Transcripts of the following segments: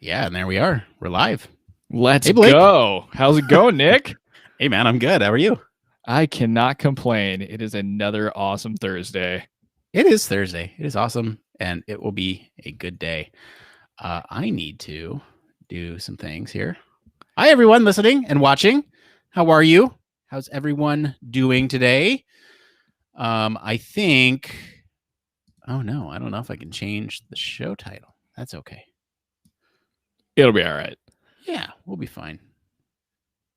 Yeah, and there we are. We're live. Let's Hey, Blake. go. How's it going, Nick? Hey, man, I'm good. How are you? I cannot complain. It is another awesome Thursday. It is Thursday. It is awesome, and it will be a good day. I need to do some things here. Hi, everyone listening and watching. How are you? How's everyone doing today? I think... Oh, no. I don't know if I can change the show title. That's okay. It'll be all right. Yeah, we'll be fine.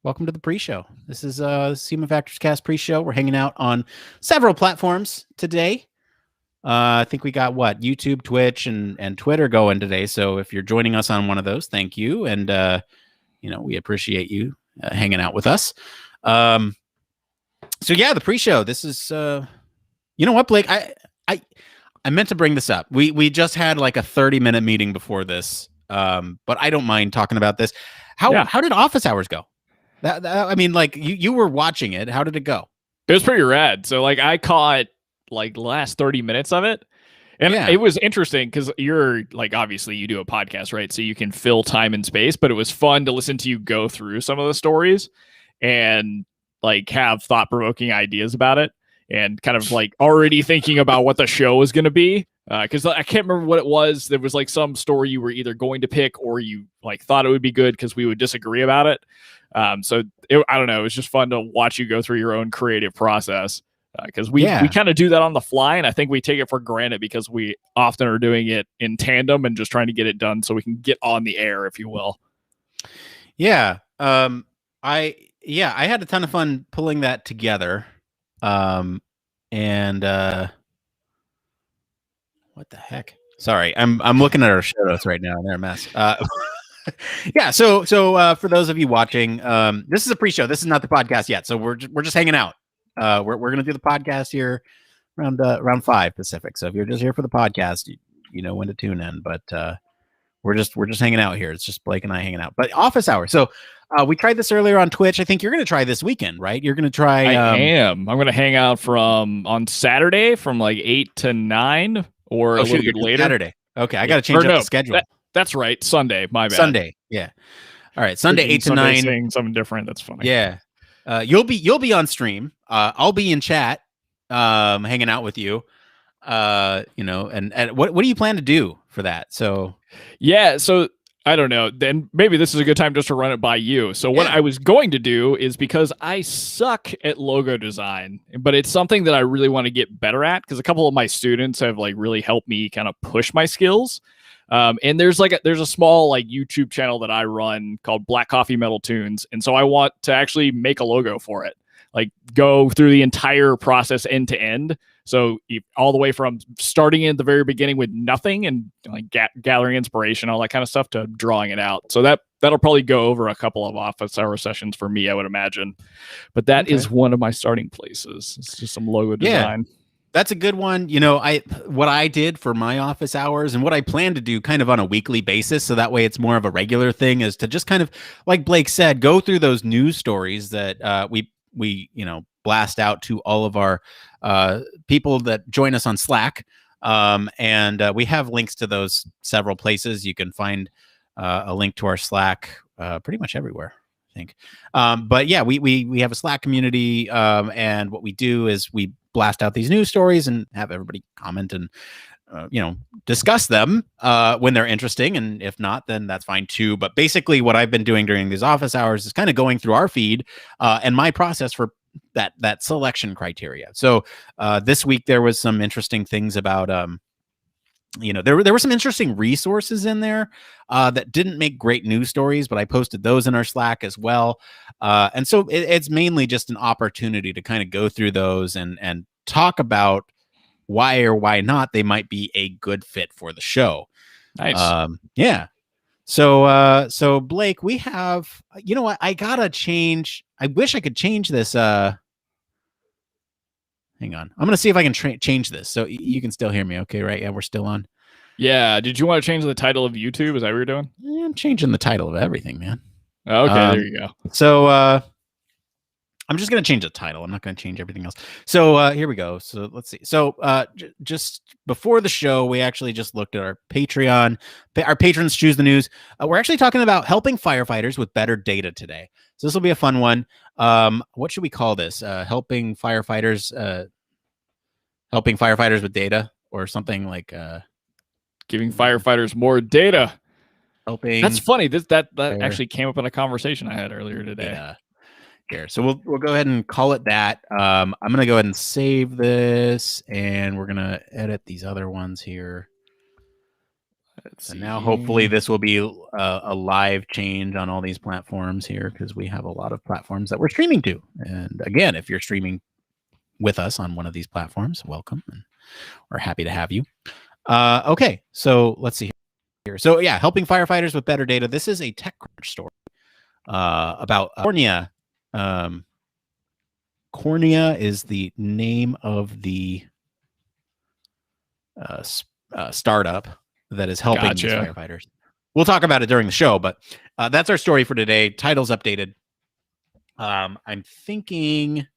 Welcome to the pre-show. This is Human Factors Cast pre-show. We're hanging out on several platforms today. I think we got YouTube, Twitch, and Twitter going today. So if you're joining us on one of those, thank you, and we appreciate you hanging out with us. So yeah, the pre-show. This is you know what, Blake? I meant to bring this up. We just had like a 30-minute meeting before this, but I don't mind talking about this. How did office hours go? I mean, like you were watching it. How did it go? It was pretty rad. So like I caught like the last 30 minutes of it. And It was interesting because you're like, obviously you do a podcast, right? So you can fill time and space, but it was fun to listen to you go through some of the stories and like have thought-provoking ideas about it and kind of like already thinking about what the show was going to be. Because I can't remember what it was. There was like some story you were either going to pick or you like thought it would be good because we would disagree about it. I don't know. It was just fun to watch you go through your own creative process because we kind of do that on the fly. And I think we take it for granted because we often are doing it in tandem and just trying to get it done so we can get on the air, if you will. Yeah. I had a ton of fun pulling that together. What the heck? Sorry, I'm looking at our show notes right now and they're a mess. Yeah, so for those of you watching, this is a pre-show. This is not the podcast yet, so we're just hanging out. We're gonna do the podcast here around 5 Pacific. So if you're just here for the podcast, you know when to tune in. But we're just hanging out here. It's just Blake and I hanging out. But office hour. So we tried this earlier on Twitch. I think you're gonna try this weekend, right? You're gonna try. I am. I'm gonna hang out on Saturday from like 8 to 9 or a little bit later. Saturday. Okay, I gotta change up the schedule. That's right. Sunday. My bad. Sunday. Yeah. All right. Sunday 8 to 9. Saying something different. That's funny. Yeah. You'll be on stream. I'll be in chat, hanging out with you. And what do you plan to do for that? So I don't know. Then maybe this is a good time just to run it by you. So what I was going to do is because I suck at logo design, but it's something that I really want to get better at because a couple of my students have like really helped me kind of push my skills. And there's a small like YouTube channel that I run called Black Coffee Metal Tunes. And so I want to actually make a logo for it, like go through the entire process end to end. So all the way from starting at the very beginning with nothing and like gathering inspiration, all that kind of stuff to drawing it out. So that'll probably go over a couple of office hour sessions for me, I would imagine. But that is one of my starting places. It's just some logo design. Yeah. That's a good one. You know, what I did for my office hours and what I plan to do kind of on a weekly basis, so that way it's more of a regular thing, is to just kind of, like Blake said, go through those news stories that we blast out to all of our people that join us on Slack. And we have links to those several places. You can find a link to our Slack pretty much everywhere, I think. But yeah, we have a Slack community, and what we do is we blast out these news stories and have everybody comment and discuss them when they're interesting, and if not, then that's fine too. But basically what I've been doing during these office hours is kind of going through our feed and my process for that selection criteria. So this week there was some interesting things about there were some interesting resources in there that didn't make great news stories, but I posted those in our Slack as well. And so it's mainly just an opportunity to kind of go through those and talk about why or why not they might be a good fit for the show. Nice. Yeah. So Blake, we have, what, I gotta change. I wish I could change this. Hang on. I'm going to see if I can change this. So you can still hear me. Okay. Right. Yeah. We're still on. Yeah. Did you want to change the title of YouTube? Is that what you're doing? Yeah, I'm changing the title of everything, man. Okay. There you go. So, I'm just going to change the title. I'm not going to change everything else. So here we go. So let's see. So just before the show, we actually just looked at our Patreon. Our patrons choose the news. We're actually talking about helping firefighters with better data today. So this will be a fun one. What should we call this? Helping firefighters with data, or something like giving firefighters more data. Helping. That's funny. That actually came up in a conversation I had earlier today. Yeah. Here. So we'll go ahead and call it that. I'm going to go ahead and save this, and we're going to edit these other ones here. So now hopefully this will be a live change on all these platforms here, because we have a lot of platforms that we're streaming to. And again, if you're streaming with us on one of these platforms, welcome, and we're happy to have you. Okay, so let's see here. So yeah, helping firefighters with better data. This is a TechCrunch story about Cornea. Cornea is the name of the startup that is helping these firefighters. We'll talk about it during the show, but that's our story for today. Title's updated. I'm thinking.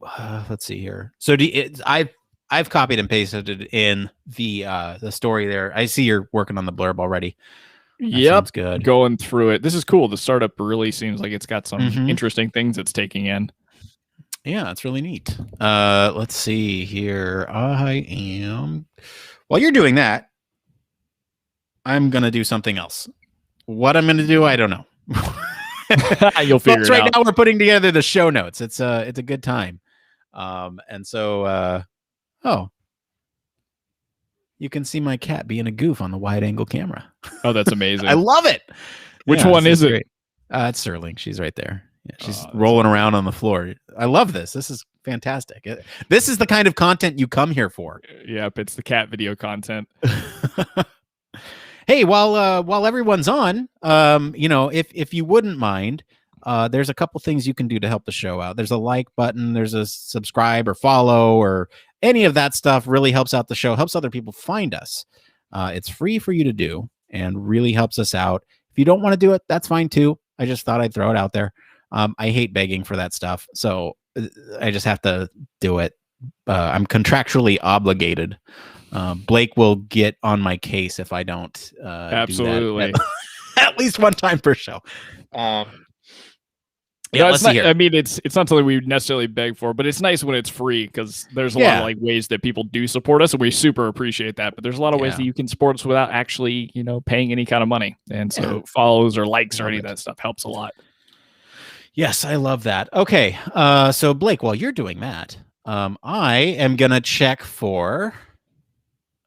Let's see here. So I've copied and pasted it in the story there. I see you're working on the blurb already. Yep, good. Going through it. This is cool. The startup really seems like it's got some interesting things it's taking in. Yeah, it's really neat. Let's see here. While you're doing that, I'm gonna do something else. What I'm gonna do, I don't know. You'll figure it right out. Now we're putting together the show notes. It's a good time. And so you can see my cat being a goof on the wide angle camera. Oh, that's amazing. I love it. Which one is it? It's Sterling. She's right there. Yeah, she's rolling around on the floor. I love this. This is fantastic. This is the kind of content you come here for. Yep, it's the cat video content. Hey, while everyone's on, if you wouldn't mind, there's a couple things you can do to help the show out. There's a like button, there's a subscribe or follow, or any of that stuff really helps out the show, helps other people find us. It's free for you to do and really helps us out. If you don't want to do it, that's fine too. I just thought I'd throw it out there. I hate begging for that stuff, so I just have to do it. I'm contractually obligated. Blake will get on my case if I don't. Absolutely. Do that at least one time per show. Yeah, let's see here. I mean, it's not something we necessarily beg for, but it's nice when it's free, because there's a lot of like ways that people do support us, and we super appreciate that. But there's a lot of ways that you can support us without actually, paying any kind of money. And so follows or likes or any of that stuff helps a lot. Yes, I love that. Okay, so Blake, while you're doing that, I am gonna check for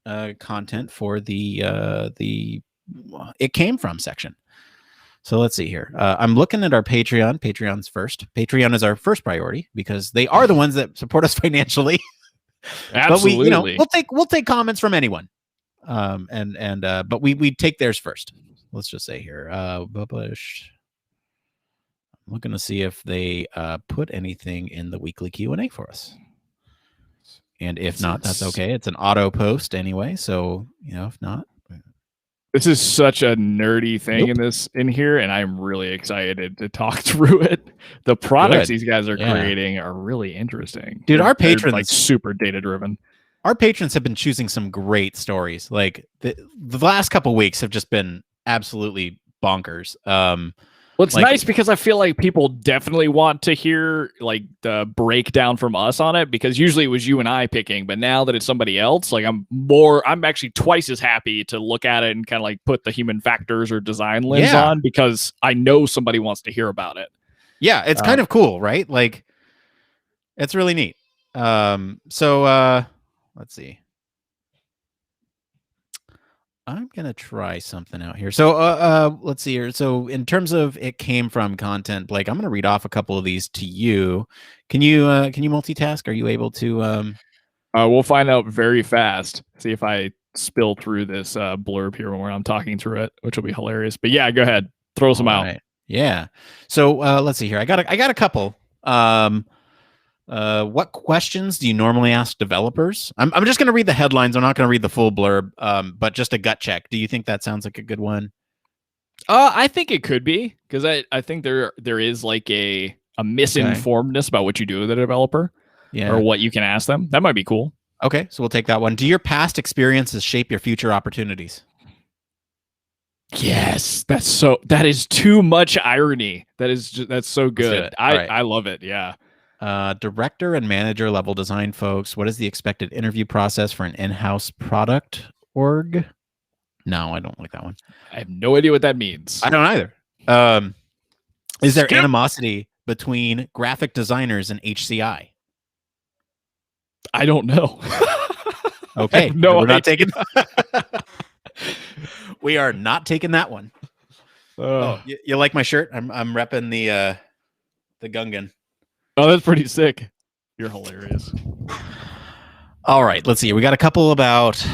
content for the It Came From section. So let's see here. I'm looking at our Patreon. Patreon's first. Patreon is our first priority because they are the ones that support us financially. Absolutely. But we'll take comments from anyone. But we take theirs first. Let's just say here. Published. I'm looking to see if they put anything in the weekly Q&A for us. And if not, that's okay. It's an auto post anyway. So, if not. This is such a nerdy thing in here, and I'm really excited to talk through it. The products these guys are creating are really interesting. Dude, our patrons like super data driven. Our patrons have been choosing some great stories. Like the last couple of weeks have just been absolutely bonkers. Well, it's nice because I feel like people definitely want to hear like the breakdown from us on it, because usually it was you and I picking, but now that it's somebody else, like I'm actually twice as happy to look at it and kind of like put the human factors or design lens on, because I know somebody wants to hear about it. Yeah, it's kind of cool, right? Like it's really neat. So let's see. I'm going to try something out here. So let's see here. So in terms of It Came From content, Blake, I'm going to read off a couple of these to you. Can you multitask? Are you able to? We'll find out very fast. See if I spill through this blurb here when I'm talking through it, which will be hilarious. But yeah, go ahead. Throw some out. Yeah. So let's see here. I got a couple. What questions do you normally ask developers? I'm just going to read the headlines. I'm not going to read the full blurb, but just a gut check. Do you think that sounds like a good one? I think it could be, because I think there is like a a misinformedness about what you do with a developer or what you can ask them. That might be cool. Okay, so we'll take that one. Do your past experiences shape your future opportunities? Yes, that is too much irony. That's so good. I love it. Yeah. Director and manager level design folks, what is the expected interview process for an in-house product org? No, I don't like that one. I have no idea what that means. I don't either. Is there animosity between graphic designers and HCI? I don't know. Okay, no, we're not taking. We are not taking that one. You like my shirt? I'm repping the Gungan. Oh, that's pretty sick. You're hilarious. All right, let's see. We got a couple about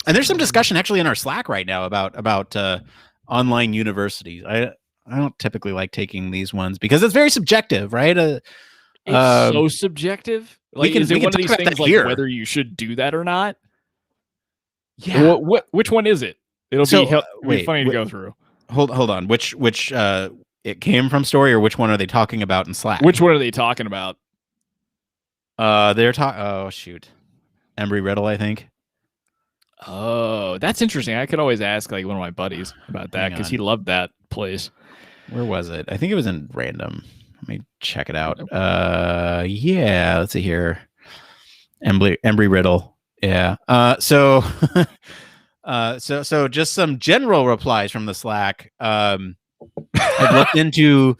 and there's some discussion actually in our Slack right now about online universities. I don't typically like taking these ones because it's very subjective, right? It's so subjective. Like, is it one of these things like here. Whether you should do that or not? Yeah. Which one is it? It'll be funny to go through. Hold on. Which it came from story, or which one are they talking about in Slack? Which one are they talking about? They're talking. Oh shoot, Embry-Riddle, I think. Oh, that's interesting. I could always ask like one of my buddies about that because he loved that place. Where was it? I think it was in random. Let me check it out. Yeah, let's see here. Embry-Riddle. Yeah. So just some general replies from the Slack. I've looked into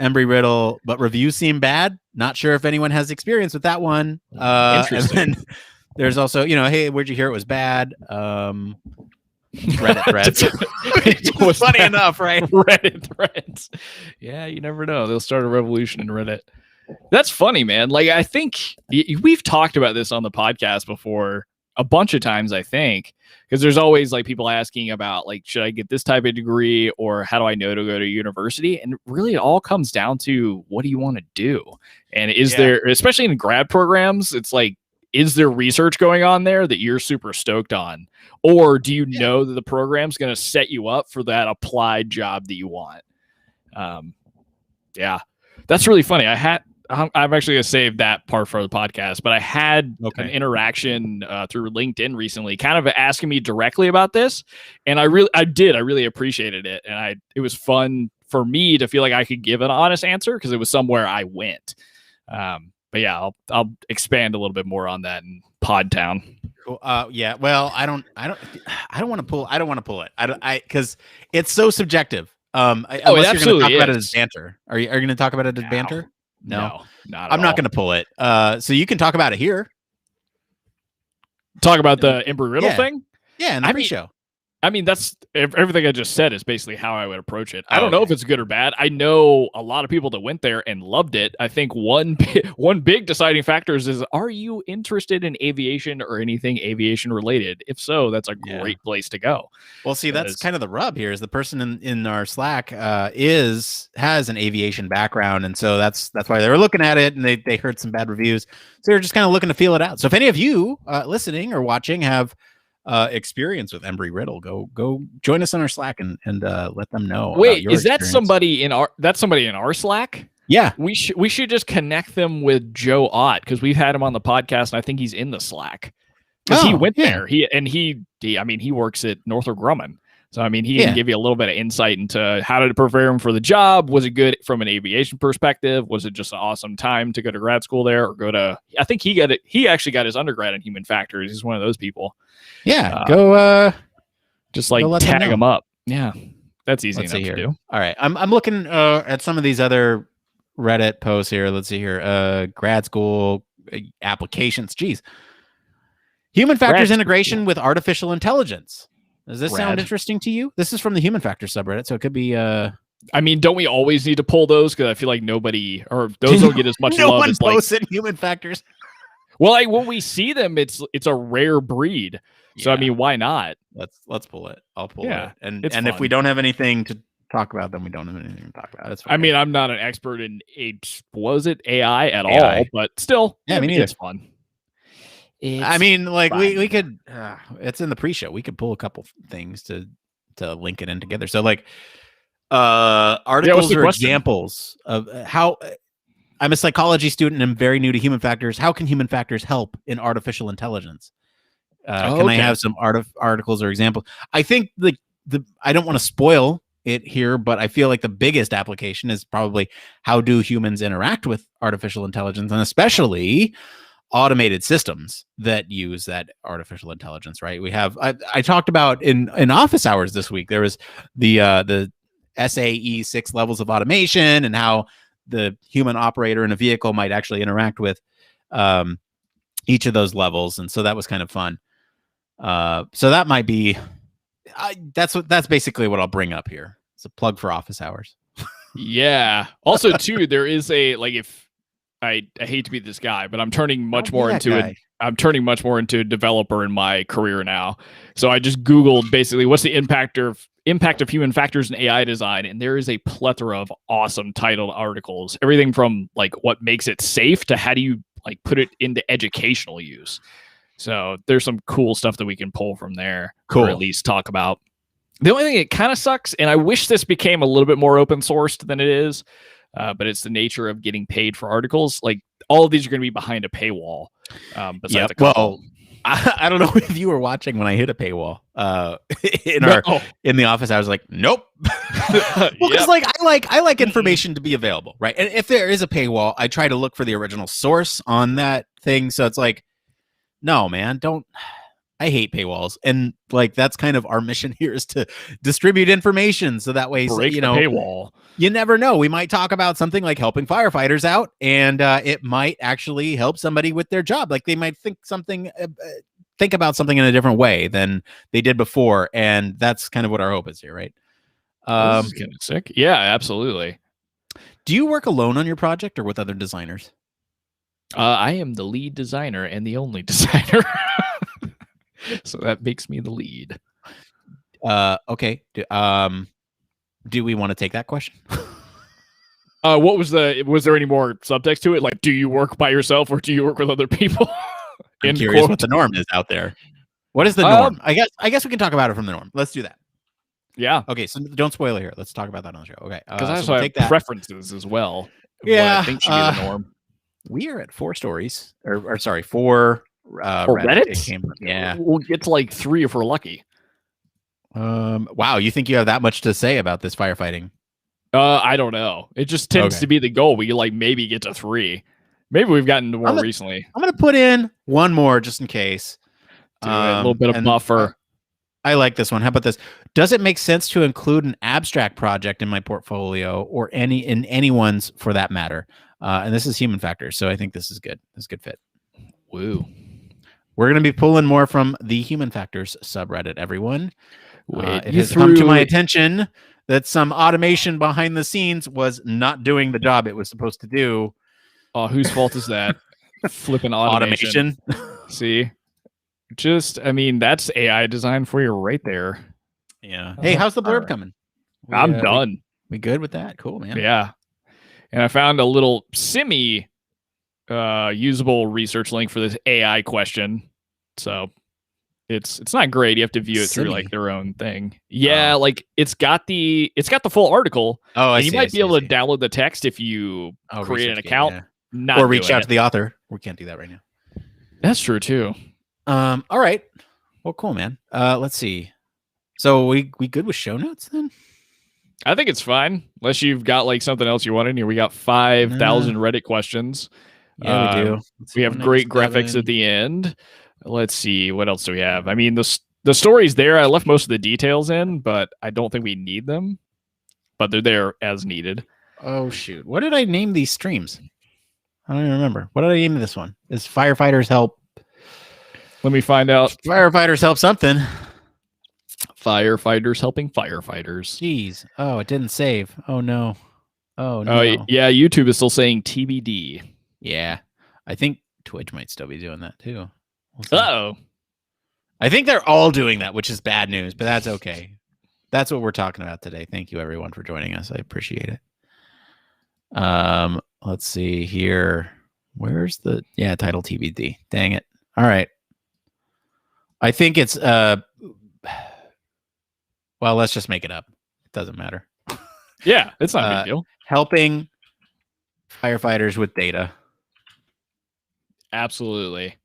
Embry-Riddle, but reviews seem bad. Not sure if anyone has experience with that one. Interesting. And then there's also, hey, where'd you hear it was bad? Reddit threads. It was funny enough, right? Reddit threads. Yeah, you never know. They'll start a revolution in Reddit. That's funny, man. Like, I think we've talked about this on the podcast before a bunch of times, I think, because there's always like people asking about like, should I get this type of degree or how do I know to go to university? And really it all comes down to what do you want to do? And is there, especially in grad programs, it's like, is there research going on there that you're super stoked on? Or do you know that the program's going to set you up for that applied job that you want? Yeah, that's really funny. I'm actually going to save that part for the podcast, but I had an interaction through LinkedIn recently kind of asking me directly about this. And I really appreciated it. And it was fun for me to feel like I could give an honest answer because it was somewhere I went. But yeah, I'll expand a little bit more on that in Podtown. Cool. Yeah. Well, I don't want to pull it. Because it's so subjective. Unless you're going to talk about it as banter. Are you going to talk about it as banter? No, not at all. I'm not going to pull it. So you can talk about it here. Talk about the Embry-Riddle thing? Yeah, in the pre-show. I mean, that's everything I just said is basically how I would approach it. I don't know if it's good or bad. I know a lot of people that went there and loved it. I think one big deciding factor is are you interested in aviation or anything aviation related? If so, that's a great place to go. Well, see, that's kind of the rub here is the person in our Slack has an aviation background. And so that's why they were looking at it and they heard some bad reviews. So they're just kind of looking to feel it out. So if any of you listening or watching have experience with Embry-Riddle, go join us on our Slack and let them know. Wait, is that somebody in our Slack? Yeah, we should just connect them with Joe Ott because we've had him on the podcast and I think he's in the Slack because he went there. He works at Northrop Grumman, so I mean he can give you a little bit of insight into how to prepare him for the job. Was it good from an aviation perspective? Was it just an awesome time to go to grad school there or go to? I think he got it. He actually got his undergrad in human factors. He's one of those people. Yeah, just like tag him up. Yeah, that's easy enough to do. All right, I'm looking at some of these other Reddit posts here. Let's see here. Grad school applications. Geez, human factors integration with artificial intelligence. Does this sound interesting to you? This is from the human factors subreddit, so it could be. I mean, don't we always need to pull those? Because I feel like nobody or those don't get as much love as like posted human factors. Well, like when we see them, it's a rare breed. So I mean, why not? Let's pull it. I'll pull it. And fun. If we don't have anything to talk about, then we don't have anything to talk about. It's fine. I mean, I'm not an expert in AI at all, but still, me neither. It's fun. I mean, like we could. It's in the pre-show. We could pull a couple things to link it in together. So like, Articles the or question? examples of how I'm a psychology student and I'm very new to human factors. How can human factors help in artificial intelligence? Can I Okay. have some articles or examples? I think the I don't want to spoil it here, but I feel like the biggest application is probably how do humans interact with artificial intelligence, and especially automated systems that use that artificial intelligence. Right? We have I talked about in office hours this week. There was the SAE 6 levels of automation and how the human operator in a vehicle might actually interact with each of those levels, and so that was kind of fun. So that might be that's basically what I'll bring up here. It's a plug for office hours. Yeah. Also, too, there is a like if I hate to be this guy, but I'm turning much more into a developer in my career now. So I just Googled basically what's the impact of human factors in AI design, and there is a plethora of awesome titled articles. Everything from like what makes it safe to how do you like put it into educational use. So there's some cool stuff that we can pull from there, or at least talk about. The only thing it kind of sucks, and I wish this became a little bit more open sourced than it is, but it's the nature of getting paid for articles. Like all of these are going to be behind a paywall. Yeah. Well, I don't know if you were watching when I hit a paywall in the office. I was like, nope. Well, because I like information to be available, right? And if there is a paywall, I try to look for the original source on that thing. So it's like, no, man, don't. I hate paywalls, and like that's kind of our mission here is to distribute information so that way, break the paywall. You never know. We might talk about something like helping firefighters out, and it might actually help somebody with their job. Like they might think about something in a different way than they did before, and that's kind of what our hope is here, right? This is kind of sick. Yeah, absolutely. Do you work alone on your project or with other designers? I am the lead designer and the only designer. So that makes me the lead. Okay. Do we want to take that question? What was there any more subtext to it? Like, do you work by yourself or do you work with other people? I'm curious what the norm is out there. What is the norm? I guess we can talk about it from the norm. Let's do that. Yeah. Okay. So don't spoil it here. Let's talk about that on the show. Okay. Because I also have preferences as well. Yeah. What I think should be the norm. We are at 4 stories, or sorry, 4 Reddit. Yeah, we'll get to like 3 if we're lucky. Wow, you think you have that much to say about this firefighting? I don't know. It just tends to be the goal. We like maybe get to 3. Maybe we've gotten to more recently. I'm gonna put in one more just in case. A little bit of buffer. I like this one. How about this? Does it make sense to include an abstract project in my portfolio or in anyone's for that matter? And this is human factors, so I think this is good. This is a good fit. Woo. We're going to be pulling more from the human factors subreddit, everyone. It has come to my attention that some automation behind the scenes was not doing the job it was supposed to do. Oh, whose fault is that? Flipping automation. See? I mean, that's AI design for you right there. Yeah. Hey, how's the blurb coming? I'm done. We good with that? Cool, man. Yeah. And I found a little usable research link for this AI question. So it's not great. You have to view it through like their own thing. Yeah, like it's got the full article. Oh, I see. You might be able to download the text if you create an account. Or reach out to the author. We can't do that right now. That's true too. All right. Well, cool, man. Let's see. So we good with show notes then? I think it's fine. Unless you've got like something else you want in here. We got 5,000 Reddit questions. Yeah, we do. We have great graphics at the end. Let's see. What else do we have? I mean, the story's there. I left most of the details in, but I don't think we need them. But they're there as needed. Oh, shoot. What did I name these streams? I don't even remember. What did I name this one? Is Firefighters Help? Let me find out. Firefighters Help something. Firefighters helping firefighters. Jeez. Oh, it didn't save. Oh, no. Oh, no. Oh, yeah. YouTube is still saying TBD. Yeah. I think Twitch might still be doing that, too. Uh-oh. I think they're all doing that, which is bad news, but that's okay. That's what we're talking about today. Thank you, everyone, for joining us. I appreciate it. Let's see here. Where's the title TBD? Dang it. All right. I think it's well, let's just make it up. It doesn't matter. Yeah, it's not a big deal. Helping firefighters with data. Absolutely.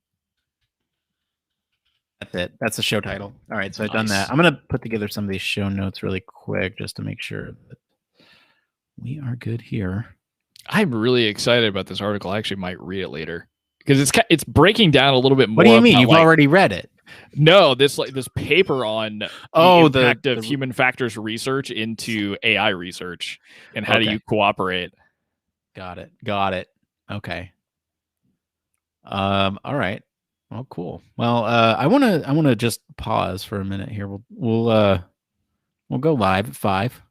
That's it. That's the show title. All right, so I've done Nice. that. I'm going to put together some of these show notes really quick just to make sure that we are good here. I'm really excited about this article. I actually might read it later because it's breaking down a little bit more. What do you mean? about, You've already read it? No, this paper on the impact of human factors research into AI research and how do you cooperate. Got it. Okay. All right. Well, cool. Well, I want to just pause for a minute here. We'll go live at 5.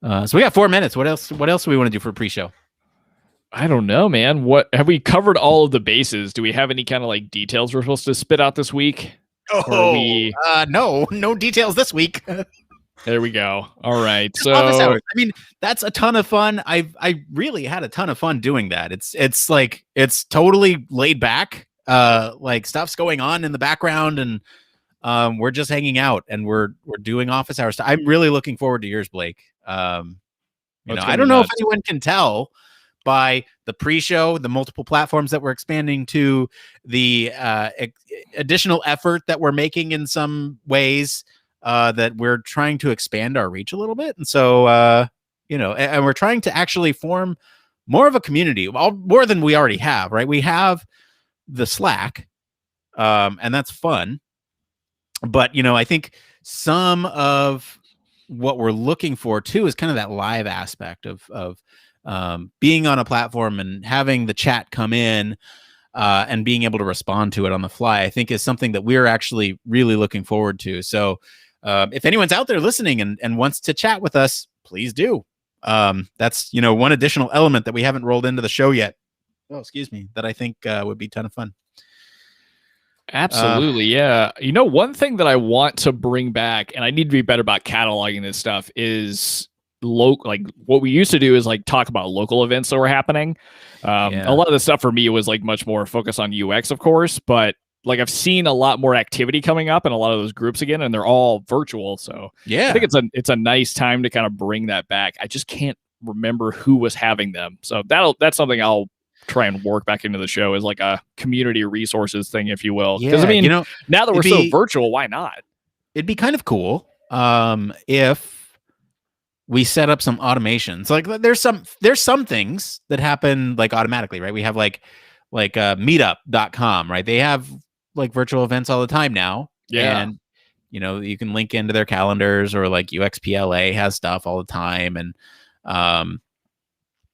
So we got 4 minutes. What else do we want to do for pre-show? I don't know, man. What have we covered all of the bases? Do we have any kind of like details we're supposed to spit out this week? No details this week. There we go. All right. So office hours. I mean, that's a ton of fun. I really had a ton of fun doing that. It's like it's totally laid back. Like stuff's going on in the background, and we're just hanging out and we're doing office hours. I'm really looking forward to yours, Blake. I don't know if anyone can tell by the pre-show, the multiple platforms that we're expanding to, the additional effort that we're making in some ways, that we're trying to expand our reach a little bit. And so, and we're trying to actually form more of a community, more than we already have, right? We have the Slack, and that's fun. But, I think some of what we're looking for too is kind of that live aspect of being on a platform and having the chat come in, and being able to respond to it on the fly, I think is something that we're actually really looking forward to. So if anyone's out there listening and wants to chat with us, please do. That's, one additional element that we haven't rolled into the show yet. Oh, excuse me, that I think would be a ton of fun. Absolutely. Yeah. One thing that I want to bring back, and I need to be better about cataloging this stuff, is like what we used to do is like talk about local events that were happening. A lot of the stuff for me was like much more focused on UX, of course, but like I've seen a lot more activity coming up in a lot of those groups again, and they're all virtual. So I think it's a nice time to kind of bring that back. I just can't remember who was having them. So that's something I'll try and work back into the show as like a community resources thing, if you will. Because now that we're so virtual, why not? It'd be kind of cool if we set up some automations. Like there's some things that happen like automatically, right? We have like meetup.com, right? They have like virtual events all the time now. Yeah. And you can link into their calendars, or like UXPLA has stuff all the time. And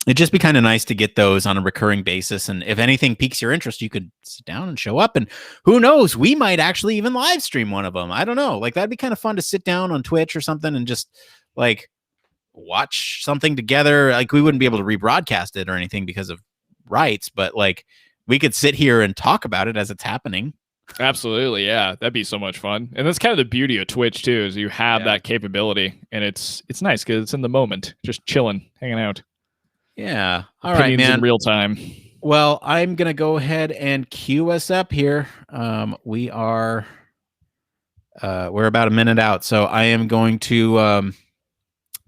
it'd just be kind of nice to get those on a recurring basis. And if anything piques your interest, you could sit down and show up. And who knows, we might actually even live stream one of them. I don't know. Like that'd be kind of fun to sit down on Twitch or something and just like watch something together. Like we wouldn't be able to rebroadcast it or anything because of rights, but like we could sit here and talk about it as it's happening. Absolutely. Yeah. That'd be so much fun. And that's kind of the beauty of Twitch too, is you have that capability, and it's nice because it's in the moment, just chilling, hanging out. Yeah. All right, man. In real time. Well, I'm going to go ahead and queue us up here. We're about a minute out. So I am going to, I'm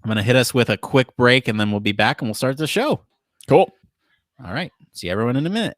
going to hit us with a quick break, and then we'll be back and we'll start the show. Cool. All right. See everyone in a minute.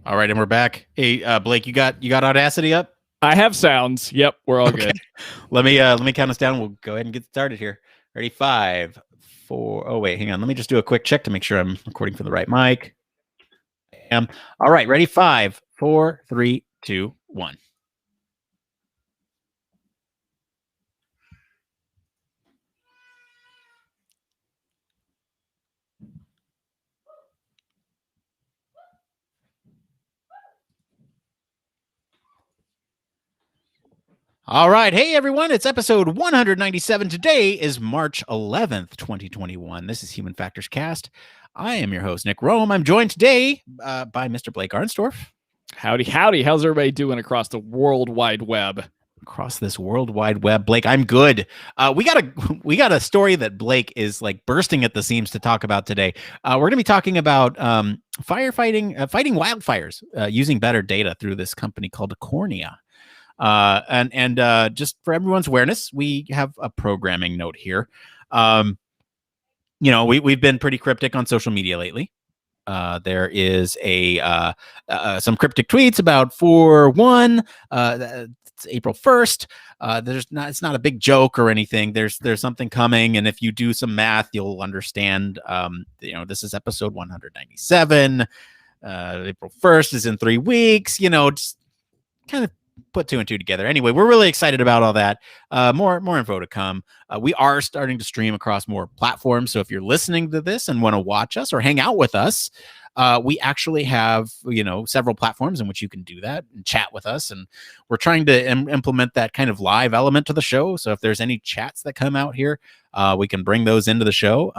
All right, and we're back. Hey, Blake, you got Audacity up? I have sounds. Yep, we're all good. Let me count us down. We'll go ahead and get started here. Ready? 5, 4. Oh wait, hang on. Let me just do a quick check to make sure I'm recording from the right mic. I am. All right, ready? 5, 4, 3, 2, 1. All right. Hey, everyone. It's episode 197. Today is March 11th, 2021. This is Human Factors Cast. I am your host, Nick Roome. I'm joined today by Mr. Blake Arnsdorff. Howdy, howdy. How's everybody doing across the World Wide Web? Across this World Wide Web, Blake, I'm good. We got a story that Blake is like bursting at the seams to talk about today. We're going to be talking about fighting wildfires using better data through this company called Cornea. And just for everyone's awareness, we have a programming note here. We've been pretty cryptic on social media lately. There is some cryptic tweets about 4/1. It's April 1st. It's not a big joke or anything. There's something coming, and if you do some math, you'll understand. This is episode 197. April 1st is in 3 weeks. Just kind of put 2 and 2 together. Anyway, we're really excited about all that. More info to come. We are starting to stream across more platforms. So if you're listening to this and want to watch us or hang out with us, we actually have, several platforms in which you can do that and chat with us. And we're trying to implement that kind of live element to the show. So if there's any chats that come out here, we can bring those into the show.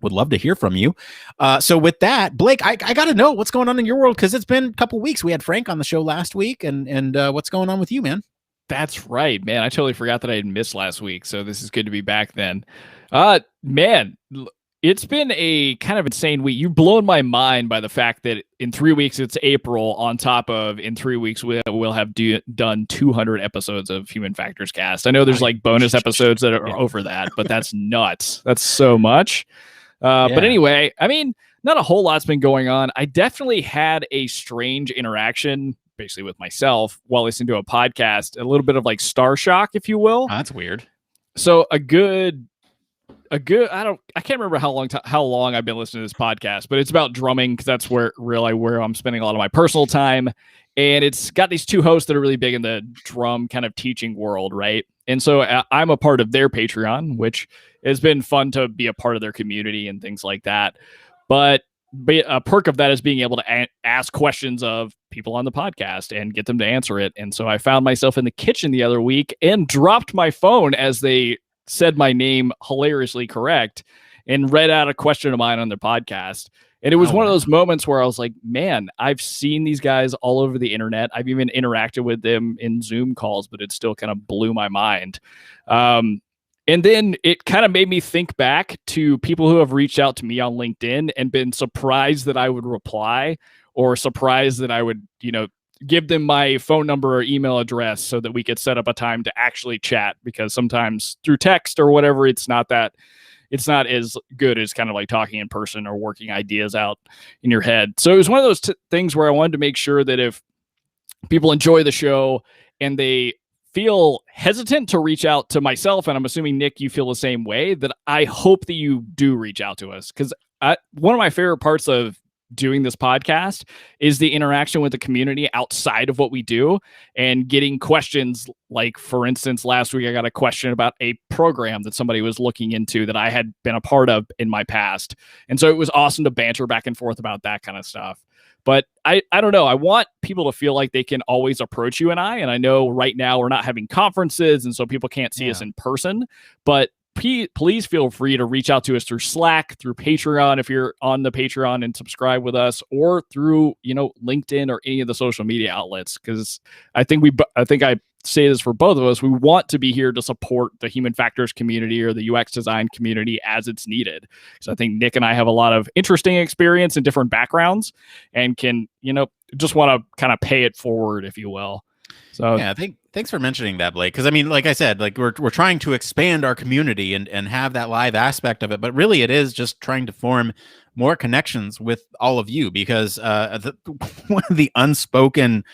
Would love to hear from you. So with that, Blake, I got to know what's going on in your world, because it's been a couple weeks. We had Frank on the show last week, and what's going on with you, man? That's right, man. I totally forgot that I had missed last week, so this is good to be back then. Man, it's been a kind of insane week. You've blown my mind by the fact that in 3 weeks it's April, on top of in 3 weeks we'll have done 200 episodes of Human Factors Cast. I know there's like bonus episodes that are over that, but that's nuts. That's so much. But anyway, I mean, not a whole lot's been going on. I definitely had a strange interaction, basically with myself, while listening to a podcast, a little bit of like star shock, if you will. Oh, that's weird. So I can't remember how long I've been listening to this podcast, but it's about drumming, because that's where I'm spending a lot of my personal time. And it's got these 2 hosts that are really big in the drum kind of teaching world, right? And so I'm a part of their Patreon, which has been fun to be a part of their community and things like that. But a perk of that is being able to ask questions of people on the podcast and get them to answer it. And so I found myself in the kitchen the other week and dropped my phone as they said my name hilariously correct and read out a question of mine on their podcast. And it was one of those moments where I was like, man, I've seen these guys all over the internet. I've even interacted with them in Zoom calls, but it still kind of blew my mind. And then it kind of made me think back to people who have reached out to me on LinkedIn and been surprised that I would reply, or surprised that I would, give them my phone number or email address so that we could set up a time to actually chat, because sometimes through text or whatever, it's not as good as kind of like talking in person or working ideas out in your head. So it was one of those things where I wanted to make sure that if people enjoy the show and they feel hesitant to reach out to myself, and I'm assuming, Nick, you feel the same way, that I hope that you do reach out to us. Because one of my favorite parts of doing this podcast is the interaction with the community outside of what we do, and getting questions. Like, for instance, last week I got a question about a program that somebody was looking into that I had been a part of in my past. And so it was awesome to banter back and forth about that kind of stuff. But I don't know. I want people to feel like they can always approach you and I know right now we're not having conferences, and so people can't see us in person, but please feel free to reach out to us through Slack, through Patreon, if you're on the Patreon and subscribe with us, or through, LinkedIn or any of the social media outlets. Because I think I say this for both of us. We want to be here to support the human factors community or the UX design community as it's needed. So I think Nick and I have a lot of interesting experience and different backgrounds, and can, just want to kind of pay it forward, if you will. So yeah, thanks for mentioning that, Blake. Because I mean, like I said, like we're trying to expand our community and have that live aspect of it, but really it is just trying to form more connections with all of you, because one of the unspoken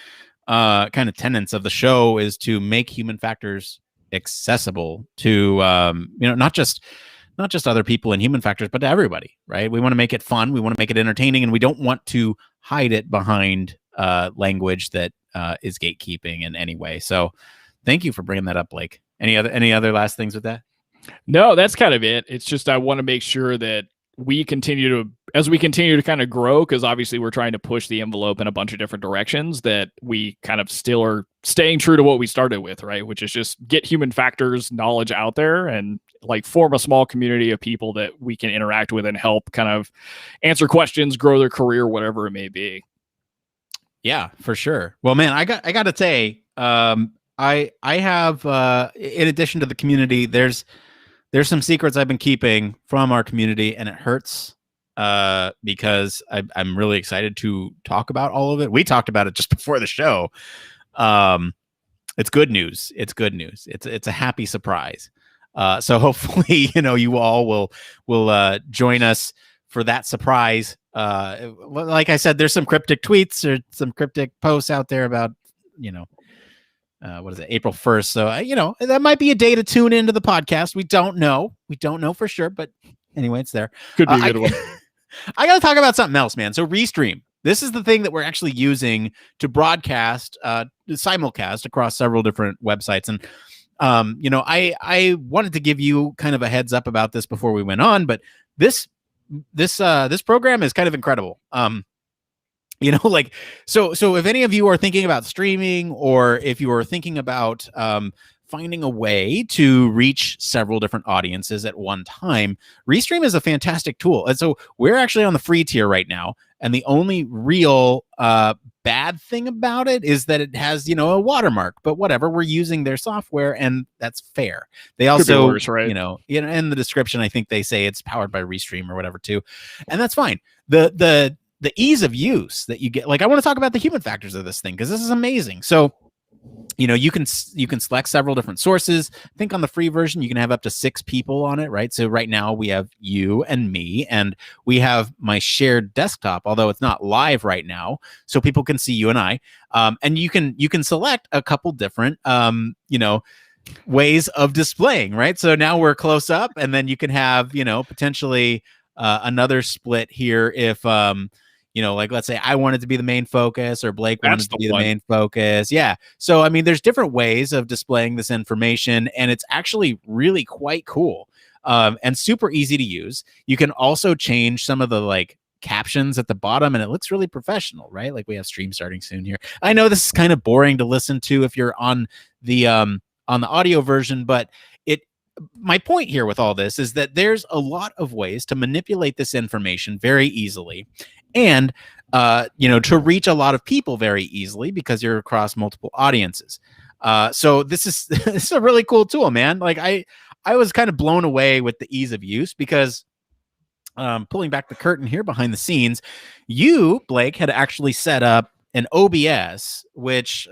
kind of tenets of the show is to make human factors accessible to not just other people in human factors, but to everybody, right? We want to make it fun, we want to make it entertaining, and we don't want to hide it behind language that is gatekeeping in any way. So thank you for bringing that up, Blake. Any other last things with that? No, that's kind of it. It's just I want to make sure that we continue to kind of grow, because obviously we're trying to push the envelope in a bunch of different directions, that we kind of still are staying true to what we started with, right? Which is just get human factors knowledge out there and like form a small community of people that we can interact with and help kind of answer questions, grow their career, whatever it may be. Yeah, for sure. Well, man, I got to say, I have in addition to the community, there's some secrets I've been keeping from our community, and it hurts because I'm really excited to talk about all of it. We talked about it just before the show. It's good news. It's good news. It's a happy surprise. So hopefully, you all will join us for that surprise. Like I said, there's some cryptic tweets or some cryptic posts out there about, what is it, April 1st. So, that might be a day to tune into the podcast. We don't know. For sure. But anyway, it's there. Could be a good one. I got to talk about something else, man. So Restream. This is the thing that we're actually using to broadcast, simulcast across several different websites. And, I wanted to give you kind of a heads up about this before we went on, but this program is kind of incredible. So if any of you are thinking about streaming, or if you are thinking about finding a way to reach several different audiences at one time, Restream is a fantastic tool. And so we're actually on the free tier right now. And the only real bad thing about it is that it has, a watermark, but whatever, we're using their software and that's fair. They also, worse, right? In the description, I think they say it's powered by Restream or whatever too. And that's fine. The ease of use that you get, I want to talk about the human factors of this thing, because this is amazing. So, you can select several different sources. I think on the free version, you can have up to 6 people on it, right? So right now we have you and me, and we have my shared desktop, although it's not live right now, so people can see you and I. And you can select a couple different, ways of displaying, right? So now we're close up, and then you can have, potentially another split here if let's say I wanted to be the main focus, or Blake wanted to be the main focus. Yeah. So, there's different ways of displaying this information, and it's actually really quite cool and super easy to use. You can also change some of the captions at the bottom, and it looks really professional, right? We have stream starting soon here. I know this is kind of boring to listen to if you're on the audio version, but my point here with all this is that there's a lot of ways to manipulate this information very easily, and to reach a lot of people very easily, because you're across multiple audiences. So this is a really cool tool, man. I was kind of blown away with the ease of use, because pulling back the curtain here behind the scenes, you, Blake, had actually set up an OBS, which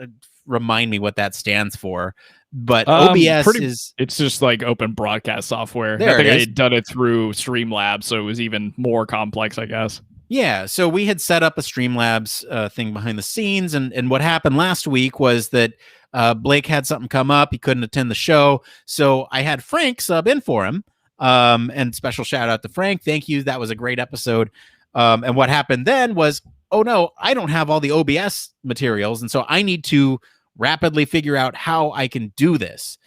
remind me what that stands for. But OBS it's just open broadcast software. There I think it I is. had done it through Streamlabs, so it was even more complex, I guess. Yeah, so we had set up a Streamlabs thing behind the scenes, and what happened last week was that Blake had something come up. He couldn't attend the show, so I had Frank sub in for him, and special shout out to Frank. Thank you. That was a great episode. And what happened then was, oh no, I don't have all the OBS materials, and so I need to rapidly figure out how I can do this,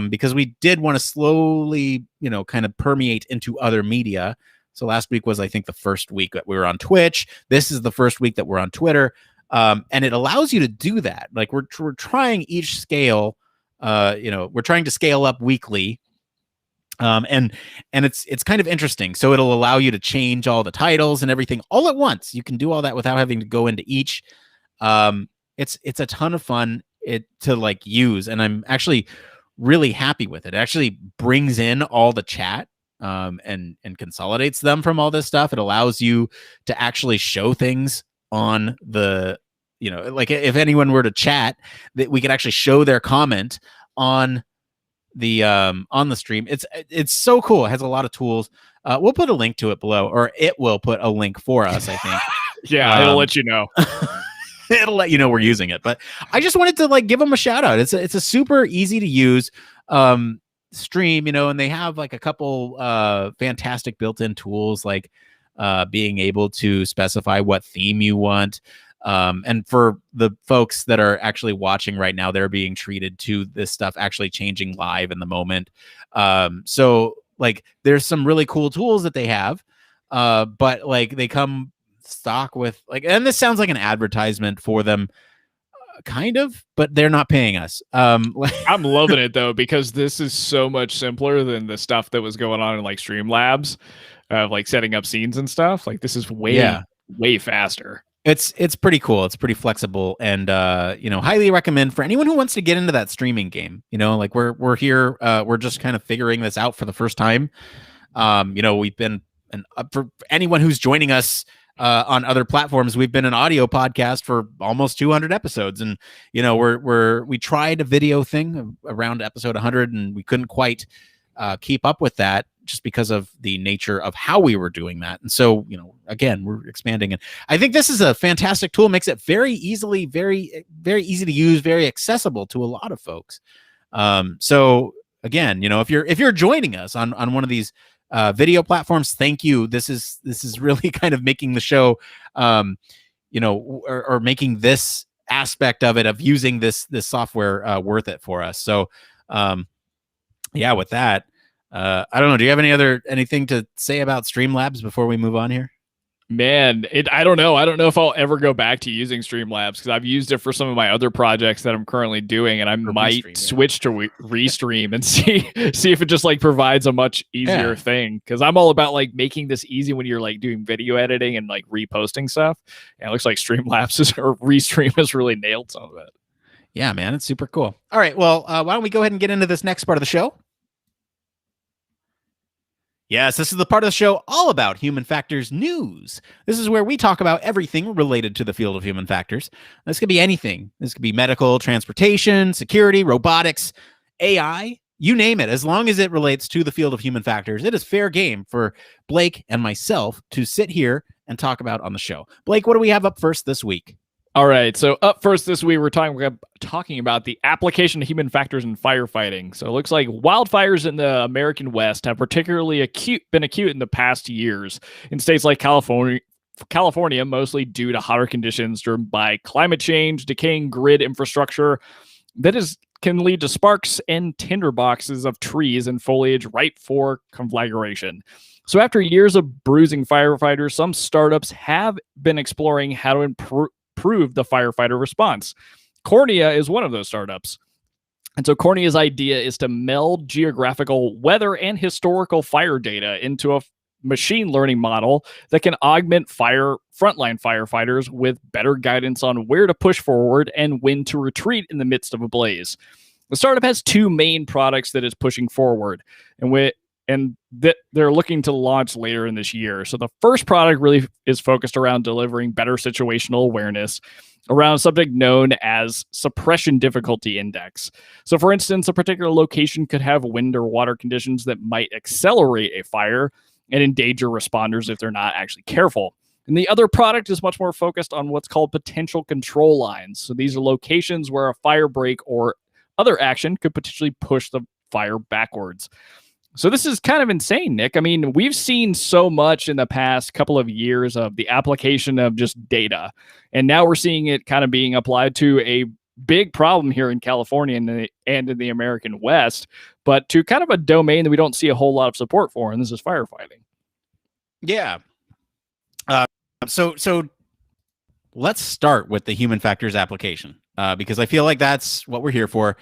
because we did want to slowly, kind of permeate into other media. So last week was, I think, the first week that we were on Twitch. This is the first week that we're on Twitter. And it allows you to do that. We're trying each scale, we're trying to scale up weekly. And it's kind of interesting. So it'll allow you to change all the titles and everything all at once. You can do all that without having to go into each. It's a ton of fun to use. And I'm actually really happy with it. It actually brings in all the chat. And consolidates them from all this stuff. It allows you to actually show things on the, if anyone were to chat, that we could actually show their comment on the stream. It's so cool. It has a lot of tools. We'll put a link to it below, or it will put a link for us, I think. Yeah, it'll let you know. it'll let you know we're using it. But I just wanted to like give them a shout out. It's a super easy to use stream, and they have like a couple fantastic built-in tools, like being able to specify what theme you want. And for the folks that are actually watching right now, they're being treated to this stuff actually changing live in the moment. So like there's some really cool tools that they have, but like they come stock with like, and this sounds like an advertisement for them, kind of, but they're not paying us. I'm loving it though, because this is so much simpler than the stuff that was going on in like Streamlabs, like setting up scenes and stuff. Like this is way faster. It's pretty cool. It's pretty flexible, and highly recommend for anyone who wants to get into that streaming game. Like we're here, we're just kind of figuring this out for the first time. We've been for anyone who's joining us on other platforms, we've been an audio podcast for almost 200 episodes, and we tried a video thing around episode 100, and we couldn't quite keep up with that, just because of the nature of how we were doing that. And so, again, we're expanding. And I think this is a fantastic tool. Makes it very easy to use, very accessible to a lot of folks. So again, if you're joining us on one of these video platforms, thank you. This is really kind of making the show, or making this aspect of it, of using this software worth it for us. So yeah, with that, I don't know. Do you have anything to say about Streamlabs before we move on here? Man, I don't know. I don't know if I'll ever go back to using Streamlabs, because I've used it for some of my other projects that I'm currently doing, and I might switch to Restream and see if it just like provides a much easier thing. Because I'm all about like making this easy when you're like doing video editing and like reposting stuff. And it looks like Streamlabs or Restream has really nailed some of it. Yeah, man, it's super cool. All right, well, why don't we go ahead and get into this next part of the show? Yes, this is the part of the show all about human factors news. This is where we talk about everything related to the field of human factors. This could be anything. This could be medical, transportation, security, robotics, AI, you name it. As long as it relates to the field of human factors, it is fair game for Blake and myself to sit here and talk about on the show. Blake, what do we have up first this week? All right, so up first this week, we're talking about the application of human factors in firefighting. So it looks like wildfires in the American West have particularly been acute in the past years in states like California, mostly due to hotter conditions driven by climate change, decaying grid infrastructure that can lead to sparks and tinderboxes of trees and foliage ripe for conflagration. So after years of bruising firefighters, some startups have been exploring how to improve the firefighter response. Cornea is one of those startups. And so Cornea's idea is to meld geographical, weather, and historical fire data into a machine learning model that can augment frontline firefighters with better guidance on where to push forward and when to retreat in the midst of a blaze. The startup has two main products that it's pushing forward, and that they're looking to launch later in this year. So the first product really is focused around delivering better situational awareness around a subject known as suppression difficulty index. So for instance, a particular location could have wind or water conditions that might accelerate a fire and endanger responders if they're not actually careful. And the other product is much more focused on what's called potential control lines. So these are locations where a fire break or other action could potentially push the fire backwards. So this is kind of insane, Nick. I mean, we've seen so much in the past couple of years of the application of just data. And now we're seeing it kind of being applied to a big problem here in California and in the American West, but to kind of a domain that we don't see a whole lot of support for, and this is firefighting. Yeah. So let's start with the human factors application, because I feel like that's what we're here for.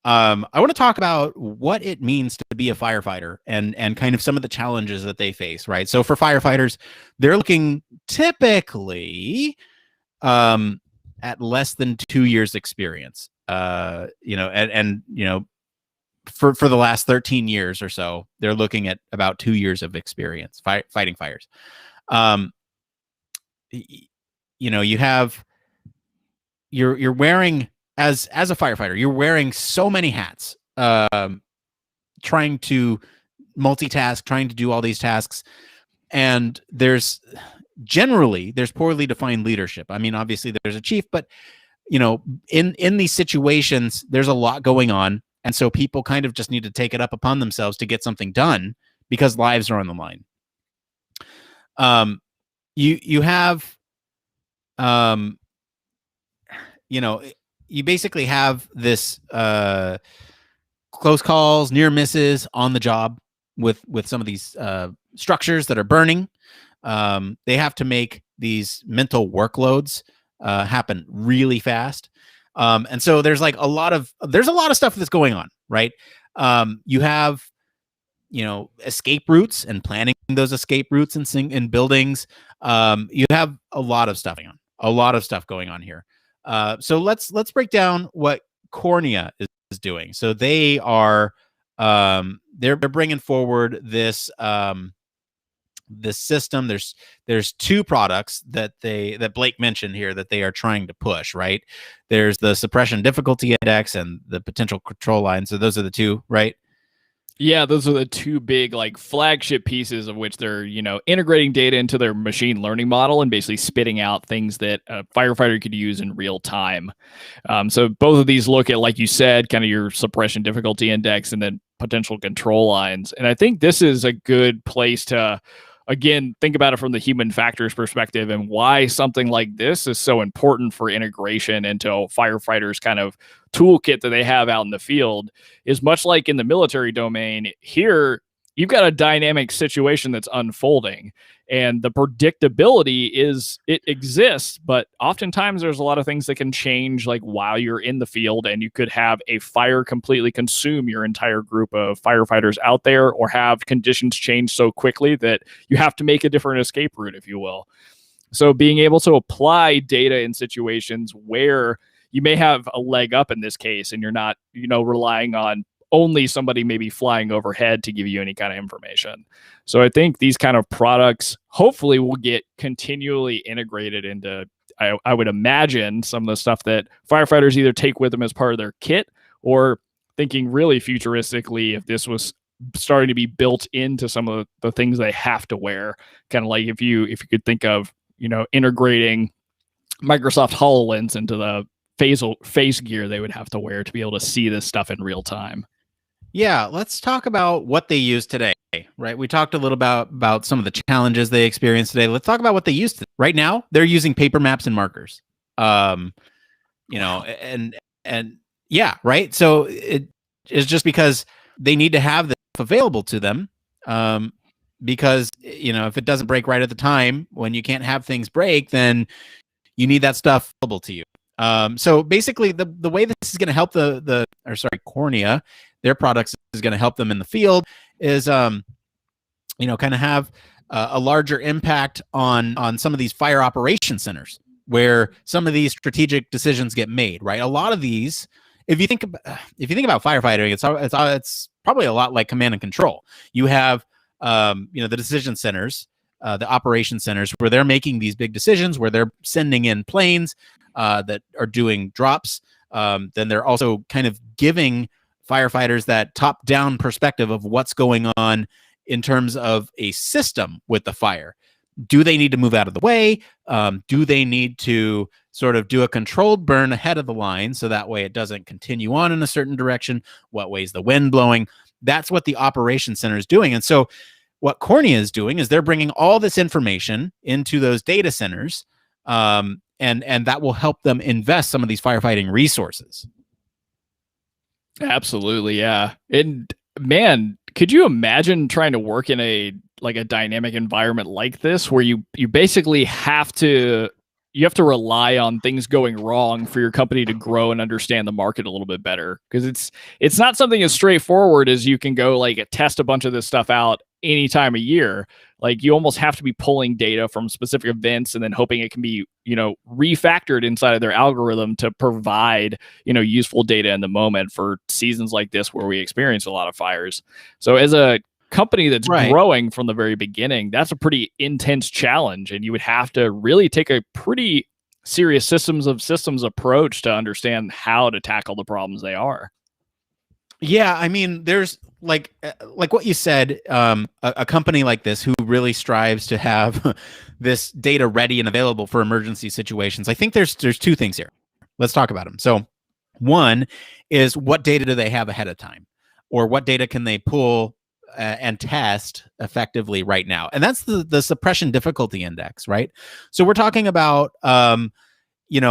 I want to talk about what it means to be a firefighter and kind of some of the challenges that they face, right? So for firefighters, they're looking typically at less than 2 years experience, for the last 13 years or so, they're looking at about 2 years of experience fighting fires. You're wearing, as a firefighter, you're wearing so many hats, trying to multitask, trying to do all these tasks. And there's generally there's poorly defined leadership. I mean, obviously there's a chief, but in these situations, there's a lot going on. And so people kind of just need to take it up upon themselves to get something done because lives are on the line. You have, you basically have this close calls, near misses on the job with some of these structures that are burning. They have to make these mental workloads happen really fast. And so there's a lot of stuff that's going on, right? You have, escape routes and planning those escape routes in buildings. You have a lot of stuff going on here. So let's break down what Cornea is doing. So they are they're bringing forward this this system. There's two products that Blake mentioned here that they are trying to push, right? There's the suppression difficulty index and the potential control line. So those are the two, right? Yeah, those are the two big flagship pieces of which they're, integrating data into their machine learning model and basically spitting out things that a firefighter could use in real time. So both of these look at, like you said, kind of your suppression difficulty index and then potential control lines. And I think this is a good place to, again, think about it from the human factors perspective and why something like this is so important for integration into firefighters' kind of toolkit that they have out in the field. Is much like in the military domain here, you've got a dynamic situation that's unfolding, and the predictability it exists, but oftentimes there's a lot of things that can change while you're in the field, and you could have a fire completely consume your entire group of firefighters out there, or have conditions change so quickly that you have to make a different escape route, if you will. So being able to apply data in situations where you may have a leg up in this case, and you're not, relying on only somebody maybe flying overhead to give you any kind of information. So I think these kind of products hopefully will get continually integrated into, I would imagine, some of the stuff that firefighters either take with them as part of their kit, or thinking really futuristically, if this was starting to be built into some of the things they have to wear, kind of like if you could think of, integrating Microsoft HoloLens into the face gear they would have to wear to be able to see this stuff in real time. Yeah, let's talk about what they use today, right? We talked a little about some of the challenges they experience today. Let's talk about what they use today. Right now, they're using paper maps and markers. And yeah, right. So it is just because they need to have this available to them. Because if it doesn't break right at the time, when you can't have things break, then you need that stuff available to you. So basically, the way this is going to help Cornea, their products is going to help them in the field is, kind of have a larger impact on some of these fire operation centers where some of these strategic decisions get made. Right, a lot of these, if you think about firefighting, it's probably a lot like command and control. You have the decision centers, the operation centers, where they're making these big decisions, where they're sending in planes that are doing drops. Then they're also kind of giving firefighters that top-down perspective of what's going on in terms of a system with the fire. Do they need to move out of the way? Do they need to sort of do a controlled burn ahead of the line so that way it doesn't continue on in a certain direction? What way is the wind blowing? That's what the operation center is doing. And so what Cornea is doing is they're bringing all this information into those data centers, and that will help them invest some of these firefighting resources. Absolutely, yeah. And man, could you imagine trying to work in a dynamic environment like this, where you basically have to rely on things going wrong for your company to grow and understand the market a little bit better? Because it's not something as straightforward as you can go test a bunch of this stuff out any time of year. You almost have to be pulling data from specific events and then hoping it can be, refactored inside of their algorithm to provide, useful data in the moment for seasons like this where we experience a lot of fires. So as a company that's growing from the very beginning, that's a pretty intense challenge, and you would have to really take a pretty serious systems approach to understand how to tackle the problems they are. Yeah, I mean, there's like what you said, a company like this who really strives to have this data ready and available for emergency situations. I think there's two things here. Let's talk about them. So, one is what data do they have ahead of time, or what data can they pull and test effectively right now? And that's the suppression difficulty index, right? So we're talking about you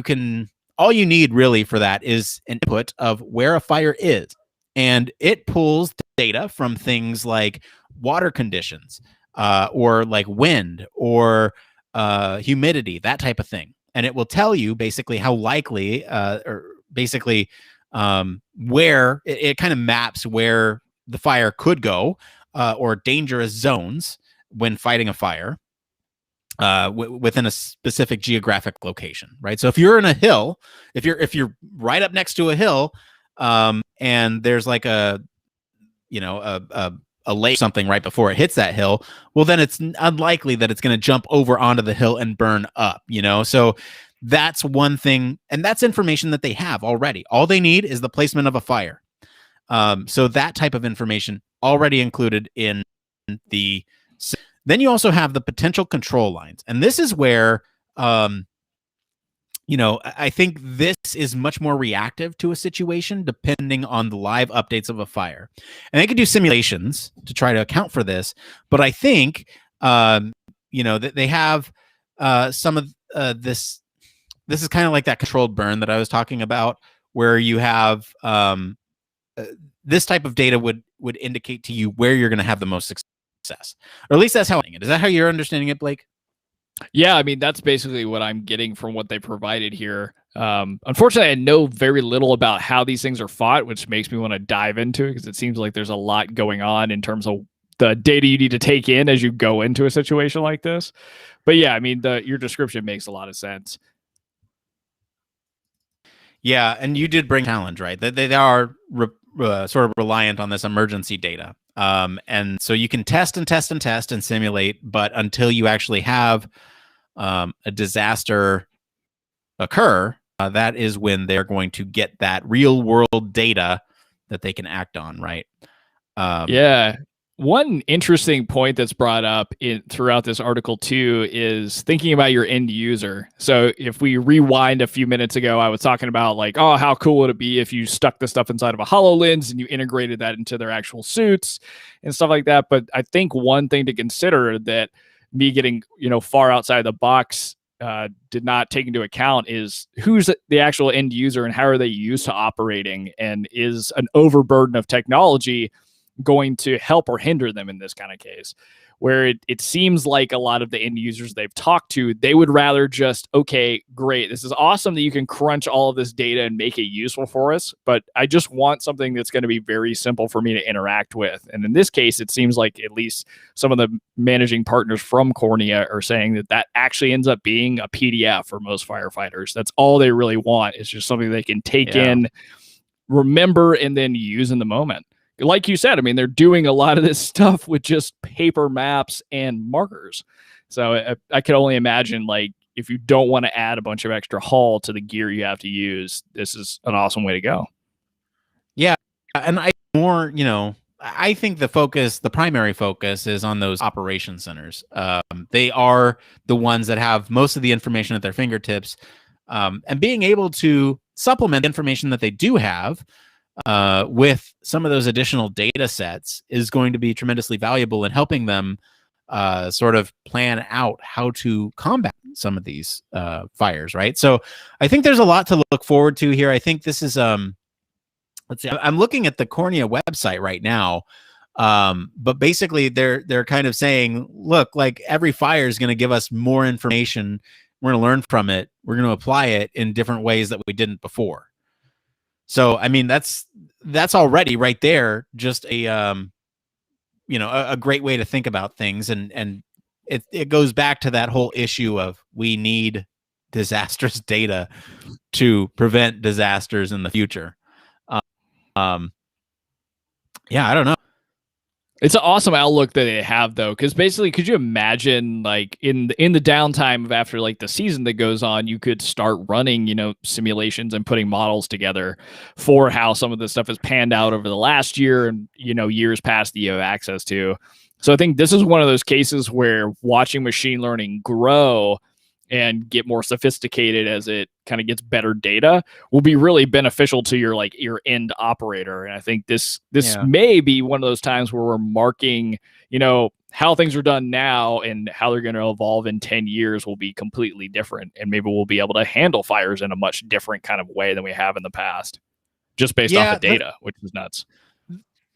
can, all you need really for that is an input of where a fire is, and it pulls data from things like water conditions, or like wind, or humidity, that type of thing, and it will tell you basically how likely, or basically where it kind of maps where the fire could go, or dangerous zones when fighting a fire, within a specific geographic location, right? So if you're in a hill, if you're right up next to a hill, and there's like a lake, something right before it hits that hill, well, then it's unlikely that it's going to jump over onto the hill and burn up. So that's one thing, and that's information that they have already. All they need is the placement of a fire. So that type of information already included in the. Then you also have the potential control lines. And this is where, I think this is much more reactive to a situation depending on the live updates of a fire. And they could do simulations to try to account for this. But I think, that they have some of this. This is kind of like that controlled burn that I was talking about, where you have this type of data would indicate to you where you're going to have the most success, or at least that's how I'm it. Is that how you're understanding it, Blake? Yeah, I mean, that's basically what I'm getting from what they provided here. Unfortunately, I know very little about how these things are fought, which makes me want to dive into it, because it seems like there's a lot going on in terms of the data you need to take in as you go into a situation like this. But yeah, I mean, your description makes a lot of sense. Yeah, and you did bring challenge, right? They are sort of reliant on this emergency data. And so you can test and test and test and simulate, but until you actually have a disaster occur, that is when they're going to get that real world data that they can act on, right? Yeah. One interesting point that's brought up throughout this article too is thinking about your end user. So if we rewind a few minutes ago, I was talking about like, oh, how cool would it be if you stuck the stuff inside of a HoloLens and you integrated that into their actual suits and stuff like that. But I think one thing to consider that me getting, far outside the box did not take into account is who's the actual end user and how are they used to operating, and is an overburden of technology going to help or hinder them in this kind of case, where it seems like a lot of the end users they've talked to, they would rather just, okay, great, this is awesome that you can crunch all of this data and make it useful for us, but I just want something that's going to be very simple for me to interact with. And in this case, it seems like at least some of the managing partners from Cornea are saying that actually ends up being a PDF for most firefighters. That's all they really want, is just something they can take in, remember, and then use in the moment. Like you said, I mean, they're doing a lot of this stuff with just paper maps and markers. So I can only imagine, like, if you don't want to add a bunch of extra hull to the gear you have to use, this is an awesome way to go. Yeah. And I think the primary focus is on those operation centers. They are the ones that have most of the information at their fingertips, and being able to supplement the information that they do have with some of those additional data sets is going to be tremendously valuable in helping them sort of plan out how to combat some of these fires, right? So I think there's a lot to look forward to here. I think this is, let's see, I'm looking at the Cornea website right now, but basically they're kind of saying, look, like every fire is going to give us more information. We're going to learn from it. We're going to apply it in different ways that we didn't before. So, I mean, that's already right there, just a great way to think about things. And it goes back to that whole issue of we need disastrous data to prevent disasters in the future. Yeah, I don't know. It's an awesome outlook that they have, though, because basically, could you imagine, like in the downtime of after like the season that goes on, you could start running, simulations and putting models together for how some of this stuff has panned out over the last year and years past that you have access to. So I think this is one of those cases where watching machine learning grow and get more sophisticated as it kind of gets better data will be really beneficial to your end operator. And I think this Yeah. may be one of those times where we're marking, how things are done now and how they're going to evolve in 10 years will be completely different. And maybe we'll be able to handle fires in a much different kind of way than we have in the past, just based off Yeah, of data, which is nuts.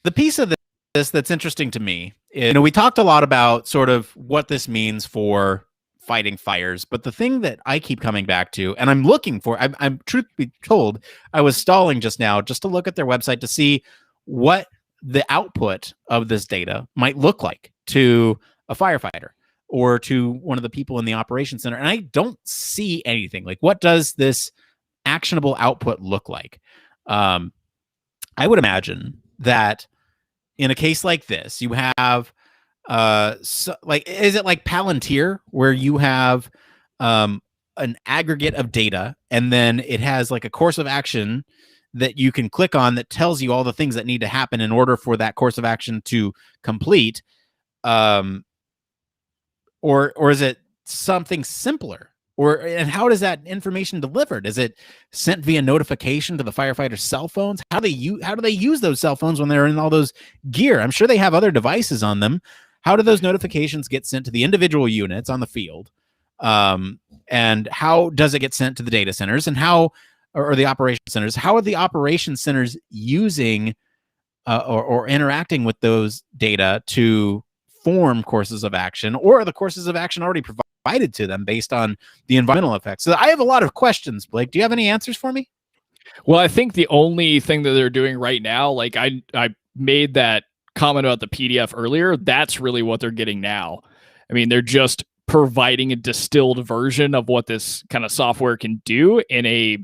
the piece of this that's interesting to me is, we talked a lot about sort of what this means for fighting fires, but the thing that I keep coming back to, and I'm looking for, I'm truth be told, I was stalling just now just to look at their website to see what the output of this data might look like to a firefighter or to one of the people in the operations center. And I don't see anything. Like, what does this actionable output look like? I would imagine that in a case like this, you have like, is it like Palantir where you have an aggregate of data and then it has like a course of action that you can click on that tells you all the things that need to happen in order for that course of action to complete? Um, or is it something simpler? And how does that information delivered? Is it sent via notification to the firefighters' cell phones? How do they use those cell phones when they're in all those gear? I'm sure they have other devices on them. How do those notifications get sent to the individual units on the field? And how does it get sent to the data centers? And or the operation centers? How are the operation centers using or interacting with those data to form courses of action, or are the courses of action already provided to them based on the environmental effects? So I have a lot of questions, Blake. Do you have any answers for me? Well, I think the only thing that they're doing right now, like I made that comment about the PDF earlier, that's really what they're getting now. I mean, they're just providing a distilled version of what this kind of software can do in a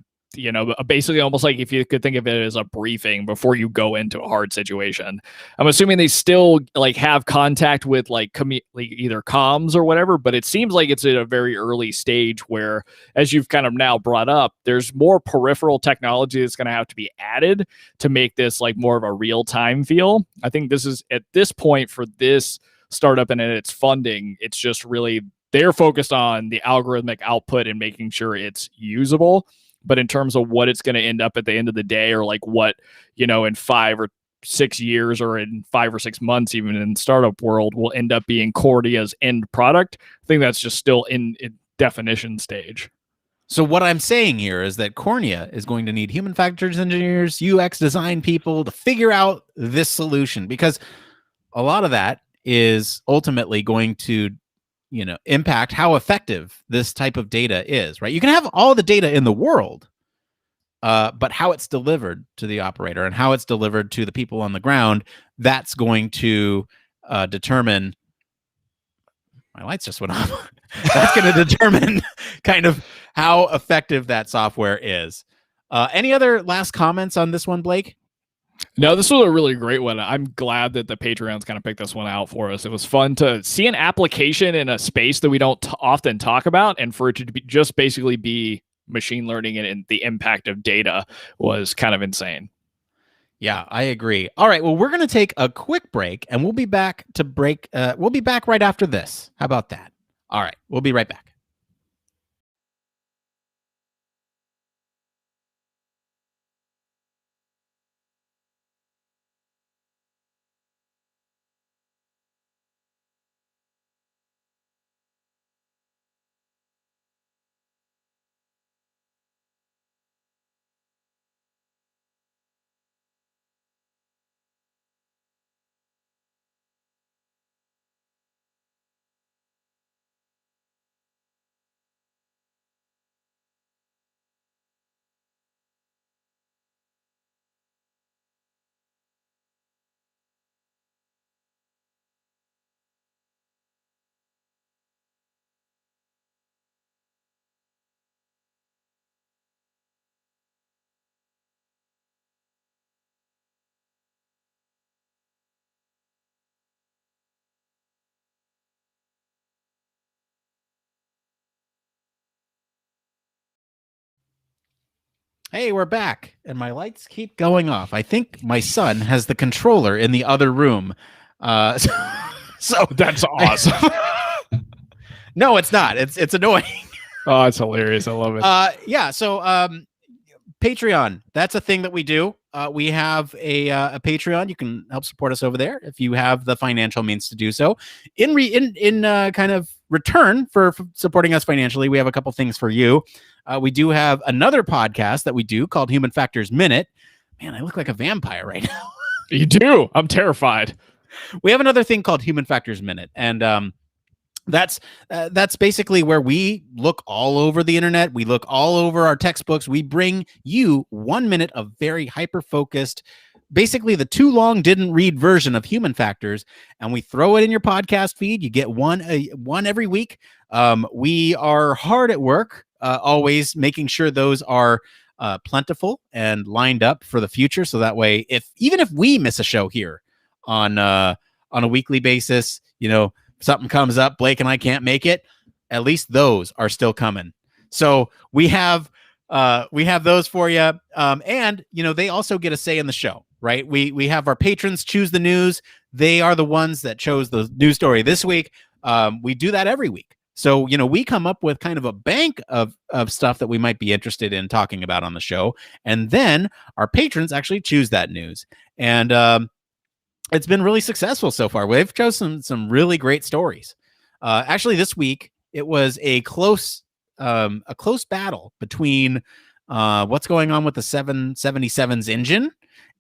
basically almost like if you could think of it as a briefing before you go into a hard situation. I'm assuming they still like have contact with like either comms or whatever, but it seems like it's at a very early stage where, as you've kind of now brought up, there's more peripheral technology that's going to have to be added to make this like more of a real time feel. I think this is at this point for this startup and in its funding, it's just really they're focused on the algorithmic output and making sure it's usable. But in terms of what it's going to end up at the end of the day, or like what, in 5 or 6 years or in 5 or 6 months, even in startup world, will end up being Cornea's end product, I think that's just still in definition stage. So what I'm saying here is that Cornea is going to need human factors engineers, UX design people to figure out this solution, because a lot of that is ultimately going to impact how effective this type of data is, right? You can have all the data in the world, but how it's delivered to the operator and how it's delivered to the people on the ground, that's going to determine. My lights just went off. That's going to determine kind of how effective that software is. Any other last comments on this one, Blake? No, this was a really great one. I'm glad that the Patreons kind of picked this one out for us. It was fun to see an application in a space that we don't often talk about, and for it to just basically be machine learning and the impact of data was kind of insane. Yeah, I agree. All right, well, we're going to take a quick break, and we'll be back to break. We'll be back right after this. How about that? All right, we'll be right back. Hey, we're back, and my lights keep going off. I think my son has the controller in the other room. So That's awesome. no, it's not. It's annoying. Oh, it's hilarious. I love it. Yeah. So Patreon. That's a thing that we do. We have a Patreon. You can help support us over there if you have the financial means to do so. In kind of return for supporting us financially, we have a couple things for you. We do have another podcast that we do called Human Factors Minute. Man, I look like a vampire right now. You do. I'm terrified. We have another thing called Human Factors Minute, and that's basically where we look all over the internet. We look all over our textbooks. We bring you 1 minute of very hyper-focused, basically the too long didn't read version of human factors, and we throw it in your podcast feed. You get one every week. We are hard at work, always making sure those are plentiful and lined up for the future. So that way, even if we miss a show here on a weekly basis, something comes up, Blake and I can't make it, at least those are still coming. So we have those for you. And they also get a say in the show, right? We have our patrons choose the news. They are the ones that chose the news story this week. We do that every week. So, we come up with kind of a bank of stuff that we might be interested in talking about on the show. And then our patrons actually choose that news. And, it's been really successful so far. We've chosen some really great stories. Actually, this week it was a close battle between what's going on with the 777's engine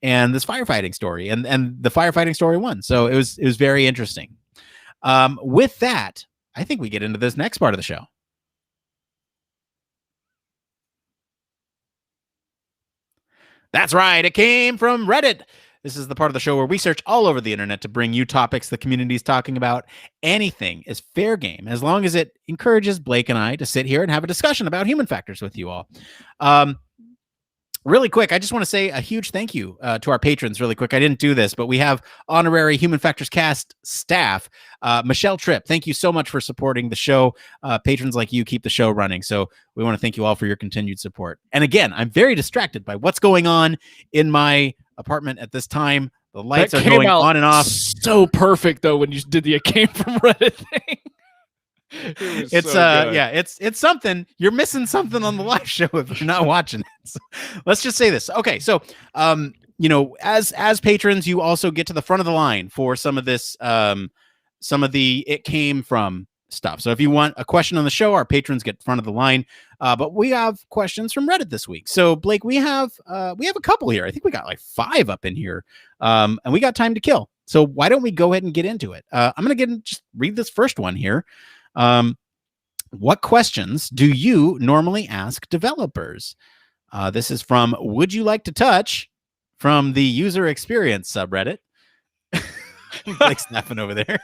and this firefighting story, and the firefighting story won. So it was very interesting. With that, I think we get into this next part of the show. That's right. It came from Reddit. This is the part of the show where we search all over the internet to bring you topics the community is talking about. Anything is fair game, as long as it encourages Blake and I to sit here and have a discussion about human factors with you all. Really quick, I just want to say a huge thank you to our patrons really quick. I didn't do this, but we have honorary Human Factors Cast staff. Michelle Tripp, thank you so much for supporting the show. Patrons like you keep the show running. So we want to thank you all for your continued support. And again, I'm very distracted by what's going on in my apartment at this time. The lights are going on and off. So perfect, though, when you did the It Came From Reddit thing. It's it's something. You're missing something on the live show if you're not watching it. So, let's just say this. Okay, so as patrons, you also get to the front of the line for some of this, some of the It Came From stuff. So if you want a question on the show, our patrons get front of the line. But we have questions from Reddit this week. So Blake, we have a couple here. I think we got like 5 up in here, and we got time to kill. So why don't we go ahead and get into it? I'm gonna just read this first one here. What questions do you normally ask developers? This is from Would You Like to Touch from the user experience subreddit. Like snapping over there.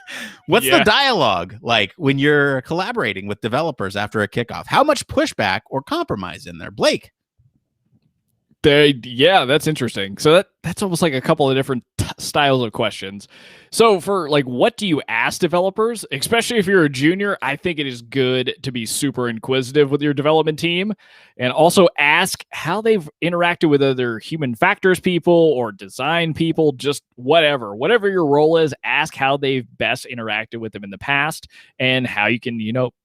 What's the dialogue like when you're collaborating with developers after a kickoff? How much pushback or compromise in there? Blake. That's interesting. So that's almost like a couple of different styles of questions. So for like, what do you ask developers, especially if you're a junior? I think it is good to be super inquisitive with your development team, and also ask how they've interacted with other human factors people or design people, just whatever your role is. Ask how they've best interacted with them in the past and how you can,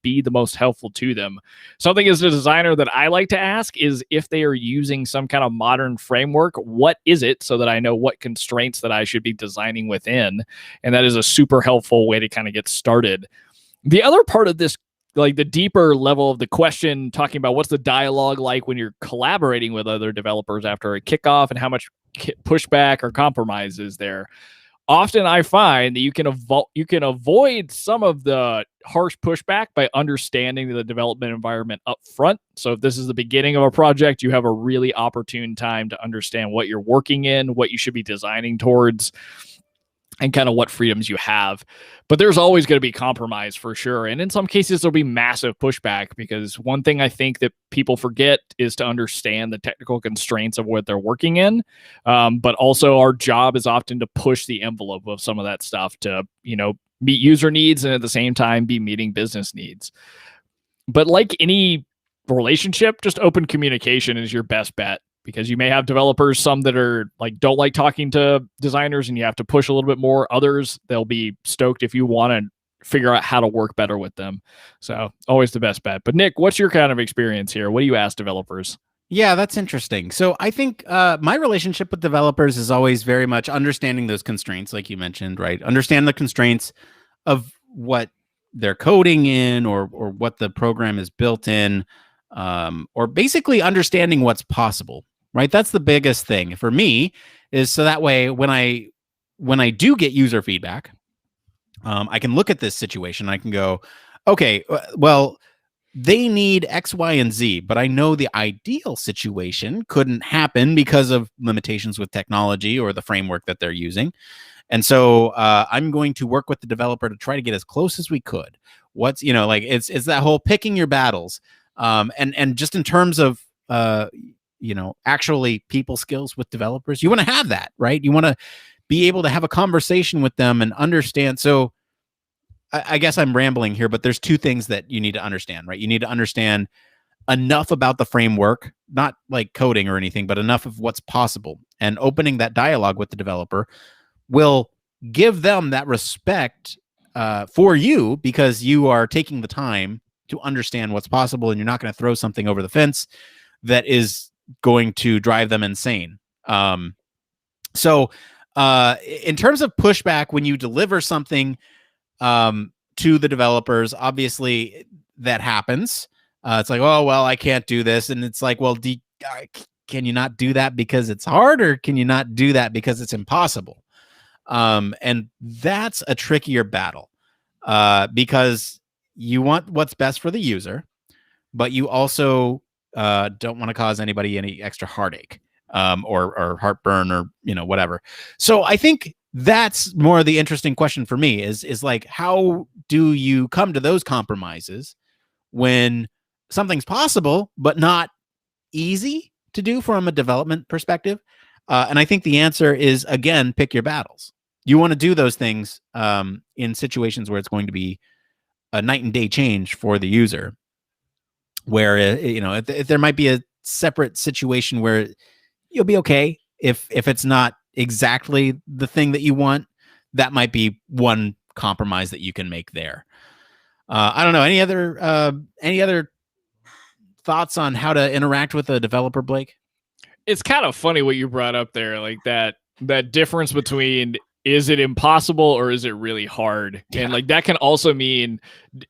be the most helpful to them. Something as a designer that I like to ask is if they are using some kind of modern framework, what is it, so that I know what constraints that I should be designing within. And that is a super helpful way to kind of get started. The other part of this, like the deeper level of the question, talking about what's the dialogue like when you're collaborating with other developers after a kickoff and how much pushback or compromise is there. Often I find that you can avoid some of the harsh pushback by understanding the development environment up front. So if this is the beginning of a project, you have a really opportune time to understand what you're working in, what you should be designing towards, and kind of what freedoms you have. But there's always going to be compromise for sure. And in some cases, there'll be massive pushback, because one thing I think that people forget is to understand the technical constraints of what they're working in. But also our job is often to push the envelope of some of that stuff to, meet user needs and at the same time be meeting business needs. But like any relationship, just open communication is your best bet. because you may have developers, some that are like don't like talking to designers and you have to push a little bit more. Others, they'll be stoked if you want to figure out how to work better with them. So always the best bet. But Nick, what's your kind of experience here? What do you ask developers? Yeah, that's interesting. So I think my relationship with developers is always very much understanding those constraints, like you mentioned, right? Understand the constraints of what they're coding in, or what the program is built in, or basically understanding what's possible, right? That's the biggest thing for me, is so that way when I do get user feedback, I can look at this situation. I can go, okay, well, they need X, Y, and Z, but I know the ideal situation couldn't happen because of limitations with technology or the framework that they're using. And so I'm going to work with the developer to try to get as close as we could. What's, like it's that whole picking your battles. And just in terms of, actually people skills with developers, you want to have that, right? You want to be able to have a conversation with them and understand. So I guess I'm rambling here, but there's two things that you need to understand, right? You need to understand enough about the framework, not like coding or anything, but enough of what's possible. And opening that dialogue with the developer will give them that respect for you, because you are taking the time to understand what's possible, and you're not going to throw something over the fence that is going to drive them insane. So in terms of pushback, when you deliver something to the developers, obviously that happens. It's like, oh, well, I can't do this. And it's like, well, can you not do that because it's hard, or can you not do that because it's impossible? And that's a trickier battle because you want what's best for the user, but you also don't want to cause anybody any extra heartache or heartburn or whatever. So I think that's more the interesting question for me is like, how do you come to those compromises when something's possible but not easy to do from a development perspective? And I think the answer is, again, pick your battles. You want to do those things in situations where it's going to be a night and day change for the user, where if there might be a separate situation where you'll be okay if it's not exactly the thing that you want. That might be one compromise that you can make there. I don't know. Any other thoughts on how to interact with a developer, Blake? It's kind of funny what you brought up there, like that difference between, is it impossible or is it really hard? Yeah. And like that can also mean,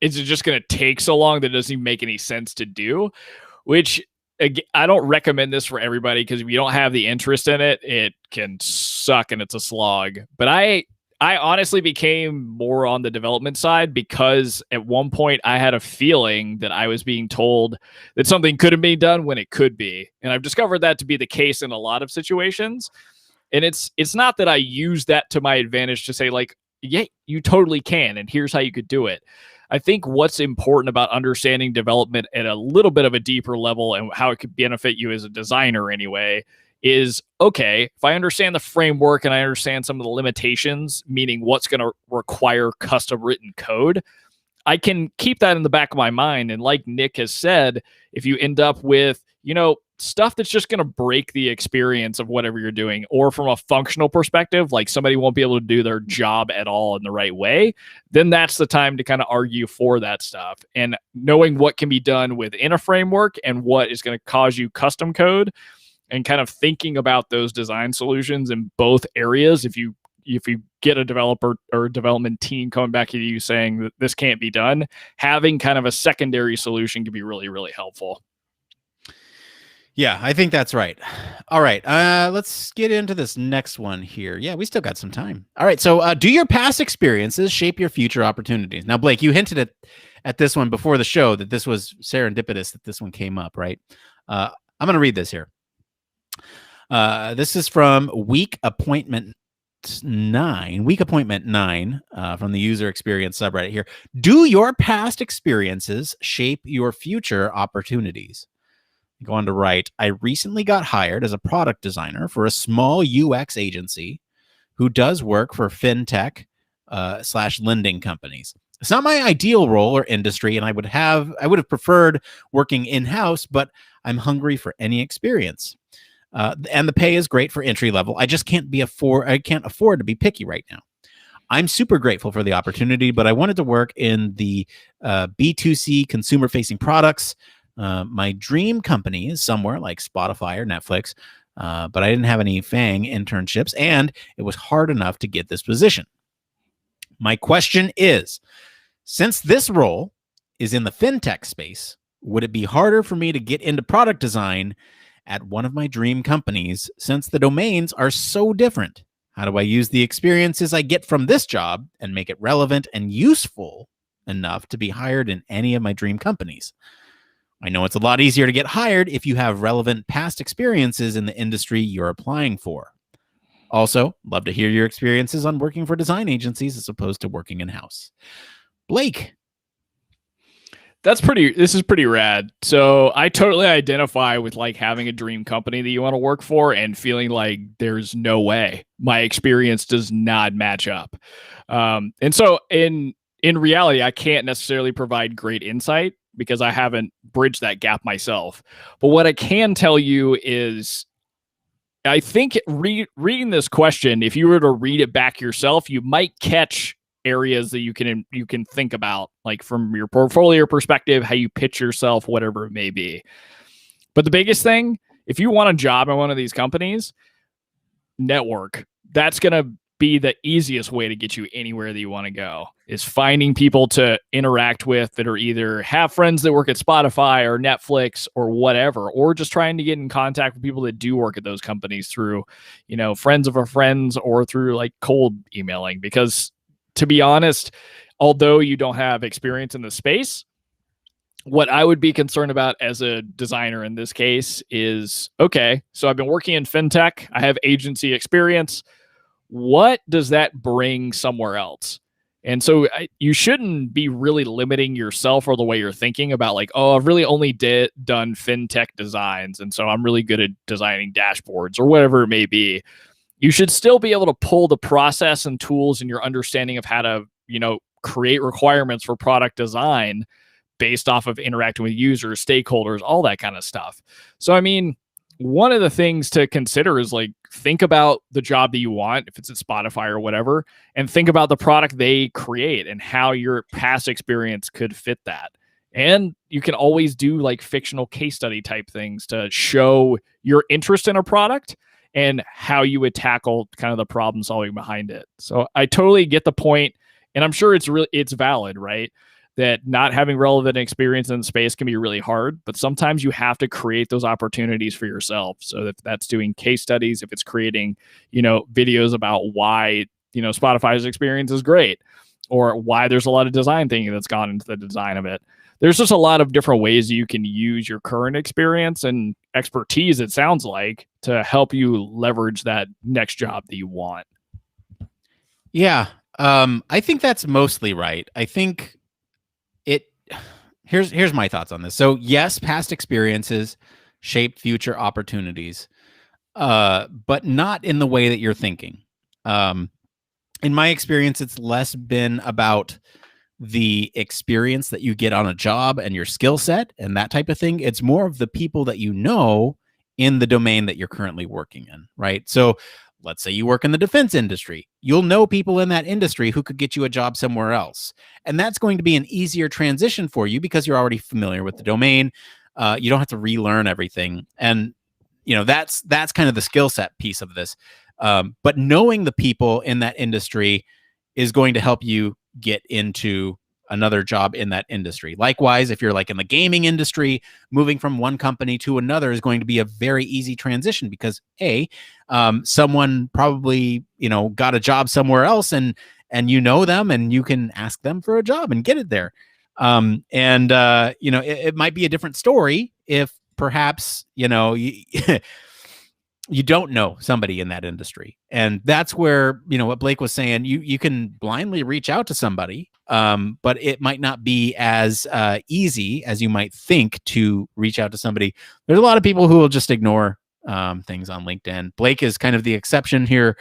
is it just going to take so long that it doesn't even make any sense to do? Which, I don't recommend this for everybody, because if you don't have the interest in it, it can suck and it's a slog. But I honestly became more on the development side because at one point I had a feeling that I was being told that something couldn't be done when it could be. And I've discovered that to be the case in a lot of situations. And it's not that I use that to my advantage to say like, yeah, you totally can, and here's how you could do it. I think what's important about understanding development at a little bit of a deeper level and how it could benefit you as a designer anyway is, okay, if I understand the framework and I understand some of the limitations, meaning what's going to require custom written code, I can keep that in the back of my mind. And like Nick has said, if you end up with, stuff that's just going to break the experience of whatever you're doing, or from a functional perspective, like somebody won't be able to do their job at all in the right way, then that's the time to kind of argue for that stuff. And knowing what can be done within a framework and what is going to cause you custom code, and kind of thinking about those design solutions in both areas. If you get a developer or development team coming back to you saying that this can't be done, having kind of a secondary solution can be really, really helpful. Yeah, I think that's right. All right, let's get into this next one here. Yeah, we still got some time. All right, so do your past experiences shape your future opportunities? Now, Blake, you hinted at this one before the show, that this was serendipitous that this one came up, right? I'm going to read this here. This is from Week Appointment 9 from the user experience subreddit here. Do your past experiences shape your future opportunities? Go on to write, I recently got hired as a product designer for a small UX agency who does work for fintech / lending companies. It's not my ideal role or industry, and I would have preferred working in-house, but I'm hungry for any experience. And the pay is great for entry level. I just can't afford to be picky right now. I'm super grateful for the opportunity, but I wanted to work in the B2C consumer facing products. My dream company is somewhere like Spotify or Netflix, but I didn't have any FANG internships, and it was hard enough to get this position. My question is, since this role is in the fintech space, would it be harder for me to get into product design at one of my dream companies since the domains are so different? How do I use the experiences I get from this job and make it relevant and useful enough to be hired in any of my dream companies? I know it's a lot easier to get hired if you have relevant past experiences in the industry you're applying for. Also, love to hear your experiences on working for design agencies as opposed to working in-house. Blake. This is pretty rad. So I totally identify with like having a dream company that you want to work for and feeling like there's no way my experience does not match up. And so in reality, I can't necessarily provide great insight because I haven't bridged that gap myself. But what I can tell you is I think reading this question, if you were to read it back yourself, you might catch areas that you can think about, like from your portfolio perspective, how you pitch yourself, whatever it may be. But the biggest thing, if you want a job in one of these companies, network. That's going to be the easiest way to get you anywhere that you want to go, is finding people to interact with that are either have friends that work at Spotify or Netflix or whatever, or just trying to get in contact with people that do work at those companies through, friends of our friends or through like cold emailing. Because to be honest, although you don't have experience in the space, what I would be concerned about as a designer in this case is, okay, so I've been working in fintech, I have agency experience. What does that bring somewhere else? And so you shouldn't be really limiting yourself or the way you're thinking about like, oh, I've really only done fintech designs, and so I'm really good at designing dashboards or whatever it may be. You should still be able to pull the process and tools and your understanding of how to, create requirements for product design based off of interacting with users, stakeholders, all that kind of stuff. So, I mean, one of the things to consider is like, think about the job that you want, if it's at Spotify or whatever, and think about the product they create and how your past experience could fit that. And you can always do like fictional case study type things to show your interest in a product and how you would tackle kind of the problem solving behind it. So I totally get the point, and I'm sure it's valid, right? That not having relevant experience in the space can be really hard, but sometimes you have to create those opportunities for yourself. So if that's doing case studies, if it's creating, videos about why, Spotify's experience is great, or why there's a lot of design thinking that's gone into the design of it. There's just a lot of different ways you can use your current experience and expertise, it sounds like, to help you leverage that next job that you want. Yeah. I think that's mostly right. I think here's my thoughts on this. So yes, past experiences shape future opportunities, but not in the way that you're thinking. In my experience, it's less been about the experience that you get on a job and your skill set and that type of thing. It's more of the people that you know in the domain that you're currently working in, right? So let's say you work in the defense industry. You'll know people in that industry who could get you a job somewhere else. And that's going to be an easier transition for you because you're already familiar with the domain. You don't have to relearn everything. And, that's kind of the skill set piece of this. But knowing the people in that industry is going to help you get into another job in that industry. Likewise, if you're like in the gaming industry, moving from one company to another is going to be a very easy transition because someone probably, got a job somewhere else and you know them and you can ask them for a job and get it there. It might be a different story if perhaps, you don't know somebody in that industry. And that's where, what Blake was saying, you can blindly reach out to somebody, but it might not be as easy as you might think to reach out to somebody. There's a lot of people who will just ignore things on LinkedIn. Blake is kind of the exception here.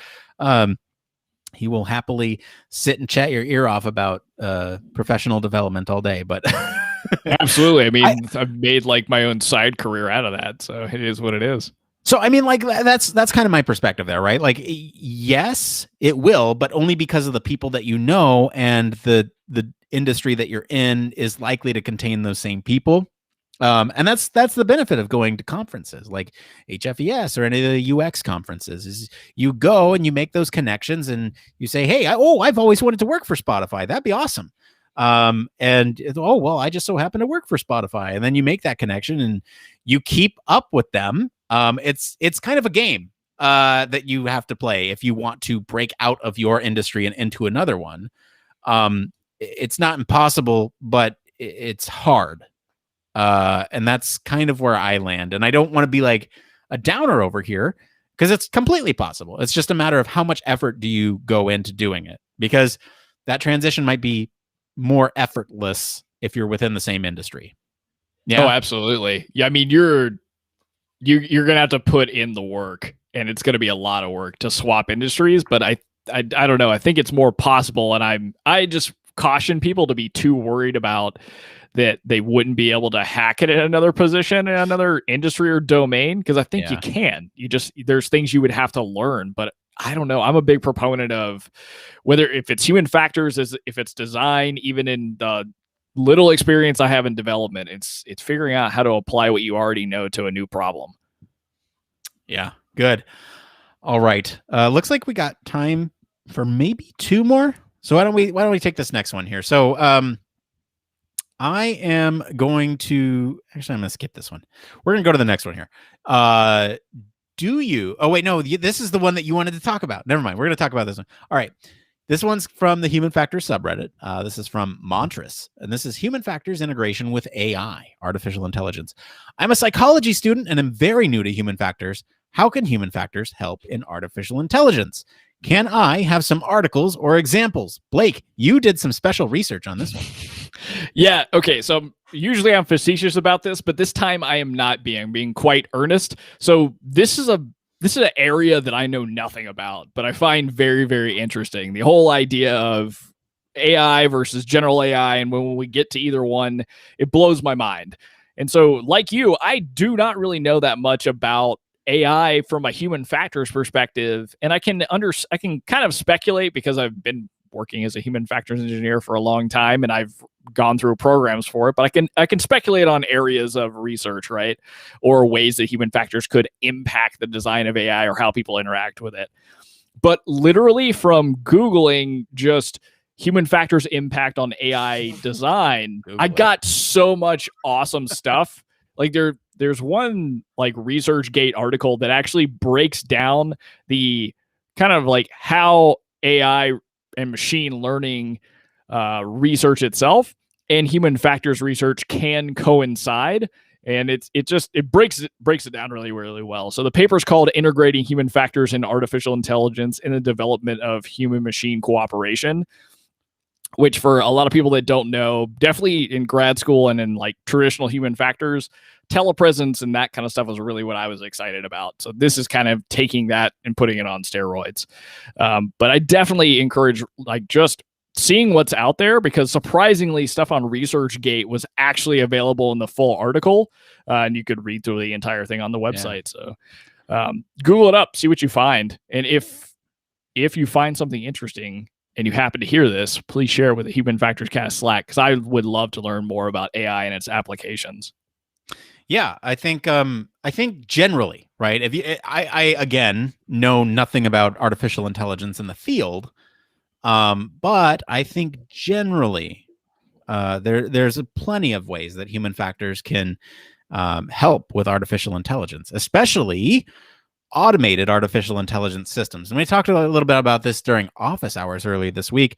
He will happily sit and chat your ear off about professional development all day, but absolutely. I mean, I've made like my own side career out of that. So it is what it is. So I mean, like that's kind of my perspective there, right? Like, yes, it will, but only because of the people that you know, and the industry that you're in is likely to contain those same people. And that's the benefit of going to conferences like HFES or any of the UX conferences. Is you go and you make those connections, and you say, "Hey, I've always wanted to work for Spotify. That'd be awesome." And oh well, I just so happen to work for Spotify, and then you make that connection and you keep up with them. It's kind of a game that you have to play if you want to break out of your industry and into another one. It's not impossible, but it's hard. And that's kind of where I land. And I don't want to be like a downer over here, because it's completely possible. It's just a matter of how much effort do you go into doing it, because that transition might be more effortless if you're within the same industry. Yeah. Oh, absolutely. Yeah, I mean, you're gonna have to put in the work, and it's gonna be a lot of work to swap industries. But I don't know. I think it's more possible, and I just caution people to be too worried about that they wouldn't be able to hack it in another position in another industry or domain, because I think you can. There's things you would have to learn, but I don't know. I'm a big proponent of whether if it's human factors, if it's design, even in the little experience I have in development, it's figuring out how to apply what you already know to a new problem. Yeah, good. All right. Looks like we got time for maybe two more. So why don't we take this next one here? So I am going to actually I'm going to skip this one. We're going to go to the next one here. Do you? Oh wait, no. This is the one that you wanted to talk about. Never mind. We're going to talk about this one. All right. This one's from the Human Factors subreddit. This is from Montress, and this is Human Factors Integration with AI, Artificial Intelligence. I'm a psychology student and am very new to human factors. How can human factors help in artificial intelligence? Can I have some articles or examples? Blake, you did some special research on this one. Yeah. Okay. So usually I'm facetious about this, but this time I am not being quite earnest. So this is an area that I know nothing about, but I find very, very interesting. The whole idea of AI versus general AI, and when we get to either one, it blows my mind. And so, like you, I do not really know that much about AI from a human factors perspective, and I can kind of speculate because I've been working as a human factors engineer for a long time, and I've gone through programs for it, but I can speculate on areas of research, right? Or ways that human factors could impact the design of AI or how people interact with it. But literally from Googling just human factors impact on AI design, I got so much awesome stuff. Like there's one like ResearchGate article that actually breaks down the kind of like how AI and machine learning research itself and human factors research can coincide, and it breaks it down really, really well. So the paper is called Integrating Human Factors in Artificial Intelligence in the Development of Human Machine Cooperation, which for a lot of people that don't know, definitely in grad school and in like traditional human factors, telepresence and that kind of stuff was really what I was excited about. So this is kind of taking that and putting it on steroids. But I definitely encourage like just seeing what's out there, because surprisingly stuff on ResearchGate was actually available in the full article, and you could read through the entire thing on the website. Yeah. So Google it up, see what you find. And if you find something interesting and you happen to hear this, please share it with the Human Factors Cast Slack, because I would love to learn more about AI and its applications. Yeah, I think generally, right? If you, I again know nothing about artificial intelligence in the field, but I think generally, there's plenty of ways that human factors can help with artificial intelligence, especially automated artificial intelligence systems. And we talked a little bit about this during office hours early this week.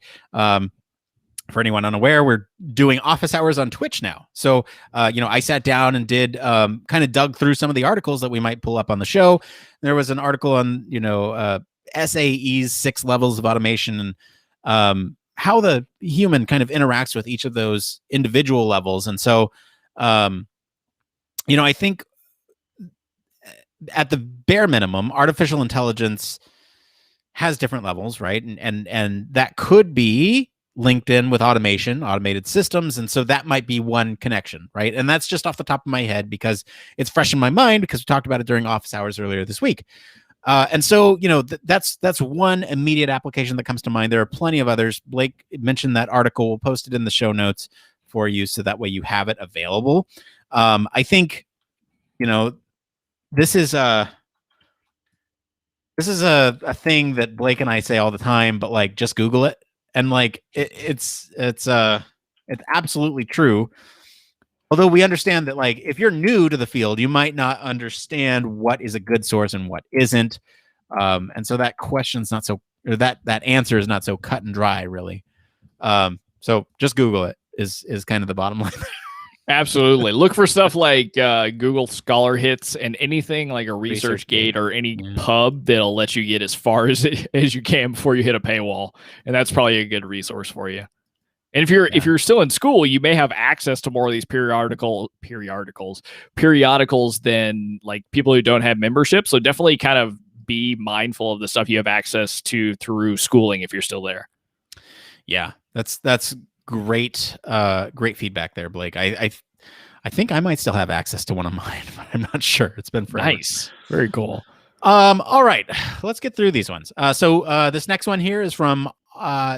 For anyone unaware, we're doing office hours on Twitch now. So, I sat down and did kind of dug through some of the articles that we might pull up on the show. There was an article on, SAE's 6 levels of automation, and how the human kind of interacts with each of those individual levels. And so, I think at the bare minimum, artificial intelligence has different levels, right? And that could be linked in with automated systems. And so that might be one connection, right? And that's just off the top of my head because it's fresh in my mind because we talked about it during office hours earlier this week. And so, that's one immediate application that comes to mind. There are plenty of others. Blake mentioned that article. We'll post it in the show notes for you so that way you have it available. I think, this is a thing that Blake and I say all the time, but like just Google it. And like it's absolutely true. Although we understand that, like, if you're new to the field, you might not understand what is a good source and what isn't. And so that question's not so, or that answer is not so cut and dry, really. So just Google it is kind of the bottom line. Absolutely. Look for stuff like Google Scholar Hits and anything like a ResearchGate or any pub that'll let you get as far as you can before you hit a paywall. And that's probably a good resource for you. And if you're still in school, you may have access to more of these periodicals than like people who don't have membership. So definitely kind of be mindful of the stuff you have access to through schooling if you're still there. Yeah, that's great feedback there, Blake. I think I might still have access to one of mine, but I'm not sure. It's been forever. Nice. Very cool. All right, let's get through these ones. So this next one here is from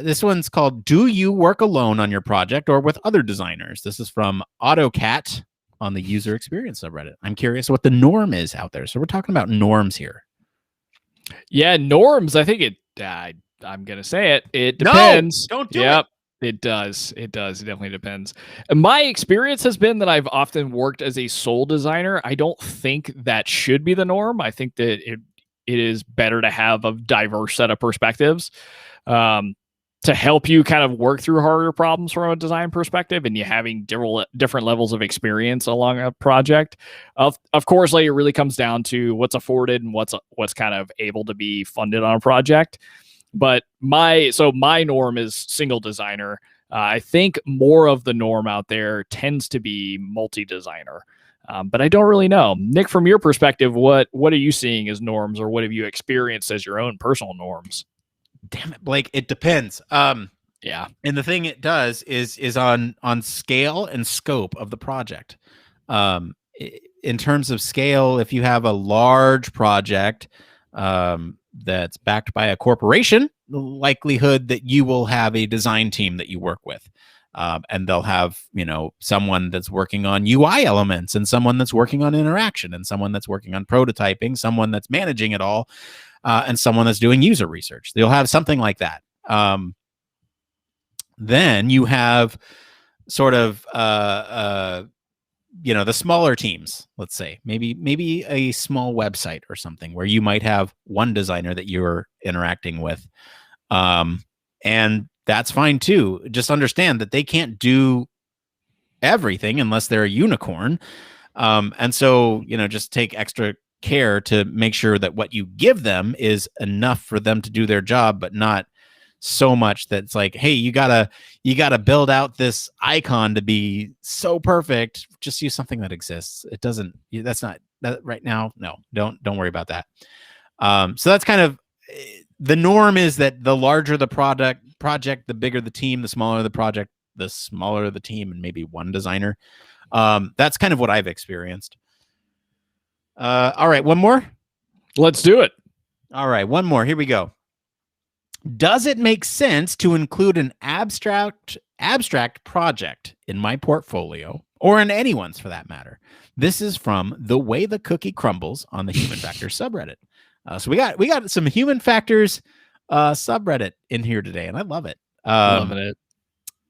this one's called "Do You Work Alone on Your Project or with Other Designers?" This is from AutoCat on the user experience subreddit. I'm curious what the norm is out there. So we're talking about norms here. Yeah, norms. I think I'm gonna say it. It depends. No, don't do it. It does. It definitely depends. My experience has been that I've often worked as a sole designer. I don't think that should be the norm. I think that it is better to have a diverse set of perspectives to help you kind of work through harder problems from a design perspective, and you having different levels of experience along a project. Of course, like it really comes down to what's afforded and what's kind of able to be funded on a project. But my norm is single designer. I think more of the norm out there tends to be multi-designer. But I don't really know. Nick, from your perspective, what are you seeing as norms, or what have you experienced as your own personal norms? Damn it, Blake. It depends. Yeah. And the thing it does is on scale and scope of the project. In terms of scale, if you have a large project, that's backed by a corporation, the likelihood that you will have a design team that you work with. And they'll have, someone that's working on UI elements and someone that's working on interaction and someone that's working on prototyping, someone that's managing it all, and someone that's doing user research. They'll have something like that. Then you have sort of, the smaller teams, let's say, maybe a small website or something where you might have one designer that you're interacting with. And that's fine too. Just understand that they can't do everything unless they're a unicorn. And so, just take extra care to make sure that what you give them is enough for them to do their job, but not so much that it's like, hey, you gotta build out this icon to be so perfect. Just use something that exists. It doesn't. That's not that right now. No, don't worry about that. So that's kind of the norm, is that the larger the project, the bigger the team. The smaller the project, the smaller the team, and maybe one designer. That's kind of what I've experienced. All right, one more. Let's do it. All right, one more. Here we go. Does it make sense to include an abstract project in my portfolio, or in anyone's for that matter? This is from The Way the Cookie Crumbles on the Human Factors subreddit. So we got some Human Factors subreddit in here today, and I love it. Loving it.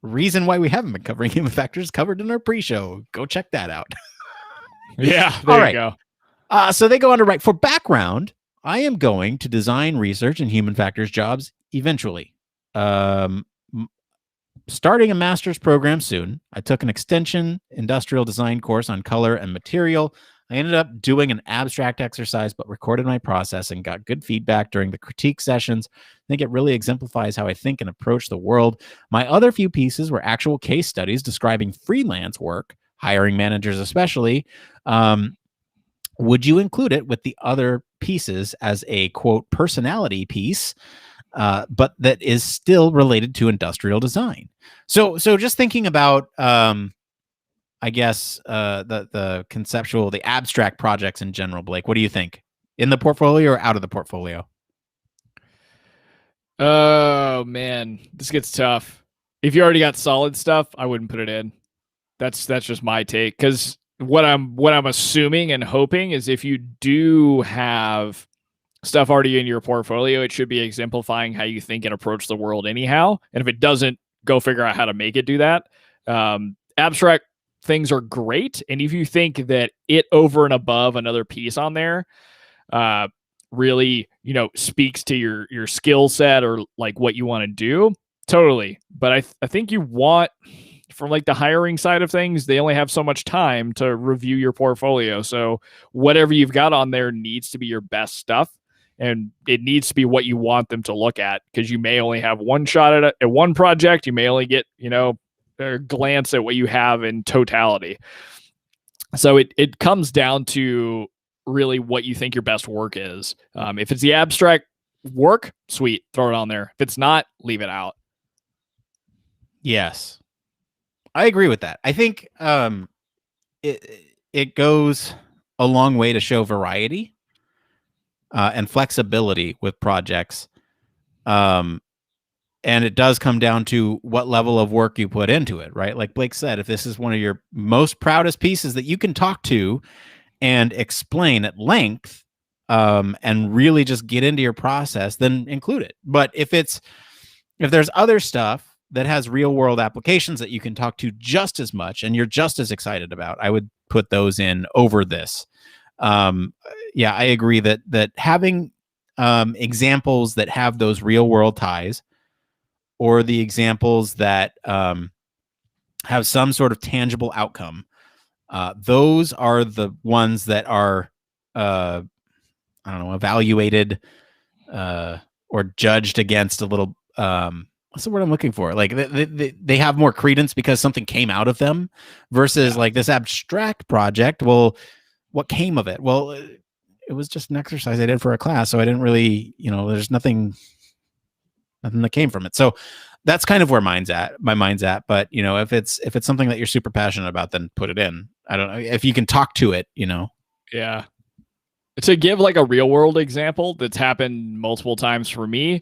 Reason why we haven't been covering Human Factors covered in our pre-show. Go check that out. Yeah, there you go. So they go on to write, for background, I am going to design, research, and human factors jobs eventually. Starting a master's program soon. I took an extension industrial design course on color and material. I ended up doing an abstract exercise, but recorded my process and got good feedback during the critique sessions. I think it really exemplifies how I think and approach the world. My other few pieces were actual case studies describing freelance work, hiring managers especially. Would you include it with the other pieces as a, quote, personality piece? but that is still related to industrial design. So just thinking about, I guess, the conceptual, the abstract projects in general, Blake, what do you think? In the portfolio or out of the portfolio? Oh man, this gets tough. If you already got solid stuff, I wouldn't put it in. That's just my take. Because what I'm assuming and hoping is if you do have stuff already in your portfolio, it should be exemplifying how you think and approach the world anyhow. And if it doesn't, go figure out how to make it do that. Abstract things are great, and if you think that it over and above another piece on there really speaks to your skill set or like what you want to do, totally. But I think you want, from like the hiring side of things, they only have so much time to review your portfolio, so whatever you've got on there needs to be your best stuff, and it needs to be what you want them to look at, because you may only have one shot at one project. You may only get a glance at what you have in totality. So it comes down to really what you think your best work is. If it's the abstract work, sweet, throw it on there. If it's not, leave it out. Yes, I agree with that. I think it goes a long way to show variety and flexibility with projects. And it does come down to what level of work you put into it, right? Like Blake said, if this is one of your most proudest pieces that you can talk to and explain at length, and really just get into your process, then include it. But if there's other stuff that has real world applications that you can talk to just as much and you're just as excited about, I would put those in over this. Yeah, I agree that having examples that have those real world ties, or the examples that have some sort of tangible outcome, those are the ones that are, I don't know, evaluated or judged against a little. What's the word I'm looking for? Like they have more credence because something came out of them, versus like this abstract project. Well, what came of it? Well, it was just an exercise I did for a class, so I didn't really, there's nothing that came from it. So that's kind of where my mind's at. But if it's something that you're super passionate about, then put it in. I don't know if you can talk to it. Yeah. To give like a real world example that's happened multiple times for me,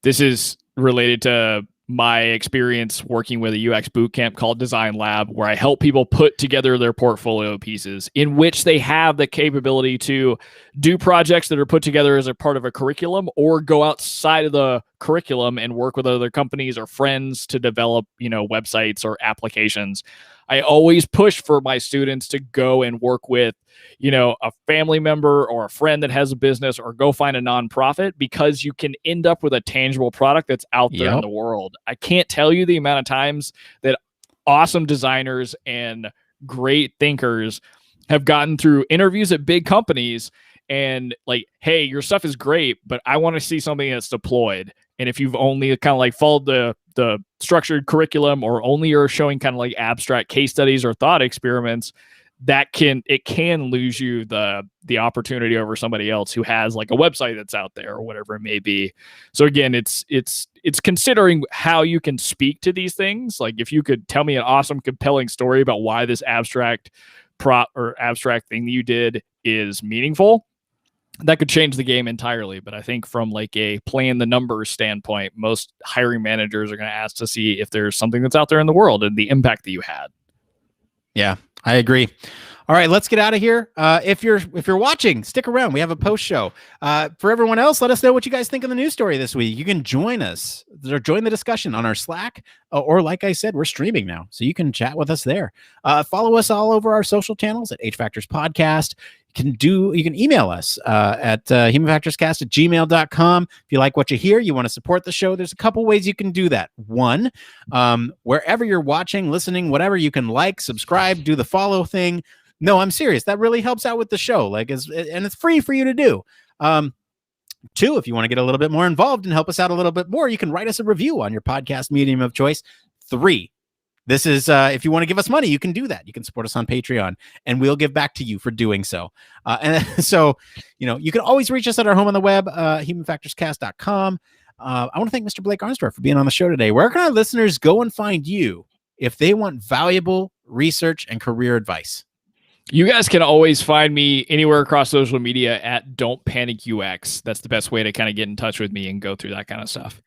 this is related to my experience working with a UX bootcamp called Design Lab, where I help people put together their portfolio pieces in which they have the capability to do projects that are put together as a part of a curriculum, or go outside of the curriculum and work with other companies or friends to develop, websites or applications. I always push for my students to go and work with, a family member or a friend that has a business, or go find a nonprofit, because you can end up with a tangible product that's out there in the world. I can't tell you the amount of times that awesome designers and great thinkers have gotten through interviews at big companies and like, hey, your stuff is great, but I want to see something that's deployed. And if you've only kind of like followed the structured curriculum, or only are showing kind of like abstract case studies or thought experiments, it can lose you the opportunity over somebody else who has like a website that's out there or whatever it may be. So again, it's considering how you can speak to these things. Like if you could tell me an awesome, compelling story about why this abstract prop or abstract thing that you did is meaningful, that could change the game entirely. But I think from like a playing the numbers standpoint, most hiring managers are going to ask to see if there's something that's out there in the world and the impact that you had. Yeah, I agree. All right, let's get out of here. If you're watching, stick around. We have a post show. For everyone else, let us know what you guys think of the news story this week. You can join us or join the discussion on our Slack, or like I said, we're streaming now, so you can chat with us there. Follow us all over our social channels at H Factors Podcast. You can email us at humanfactorscast@gmail.com. If you like what you hear, you want to support the show, there's a couple ways you can do that. One, wherever you're watching, listening, whatever, you can like, subscribe, do the follow thing. No, I'm serious. That really helps out with the show. And it's free for you to do. Two, if you want to get a little bit more involved and help us out a little bit more, you can write us a review on your podcast medium of choice. Three, This is if you want to give us money, you can do that. You can support us on Patreon, and we'll give back to you for doing so. And so, you can always reach us at our home on the web, humanfactorscast.com. I want to thank Mr. Blake Arnsdorff for being on the show today. Where can our listeners go and find you if they want valuable research and career advice? You guys can always find me anywhere across social media at Don't Panic UX. That's the best way to kind of get in touch with me and go through that kind of stuff.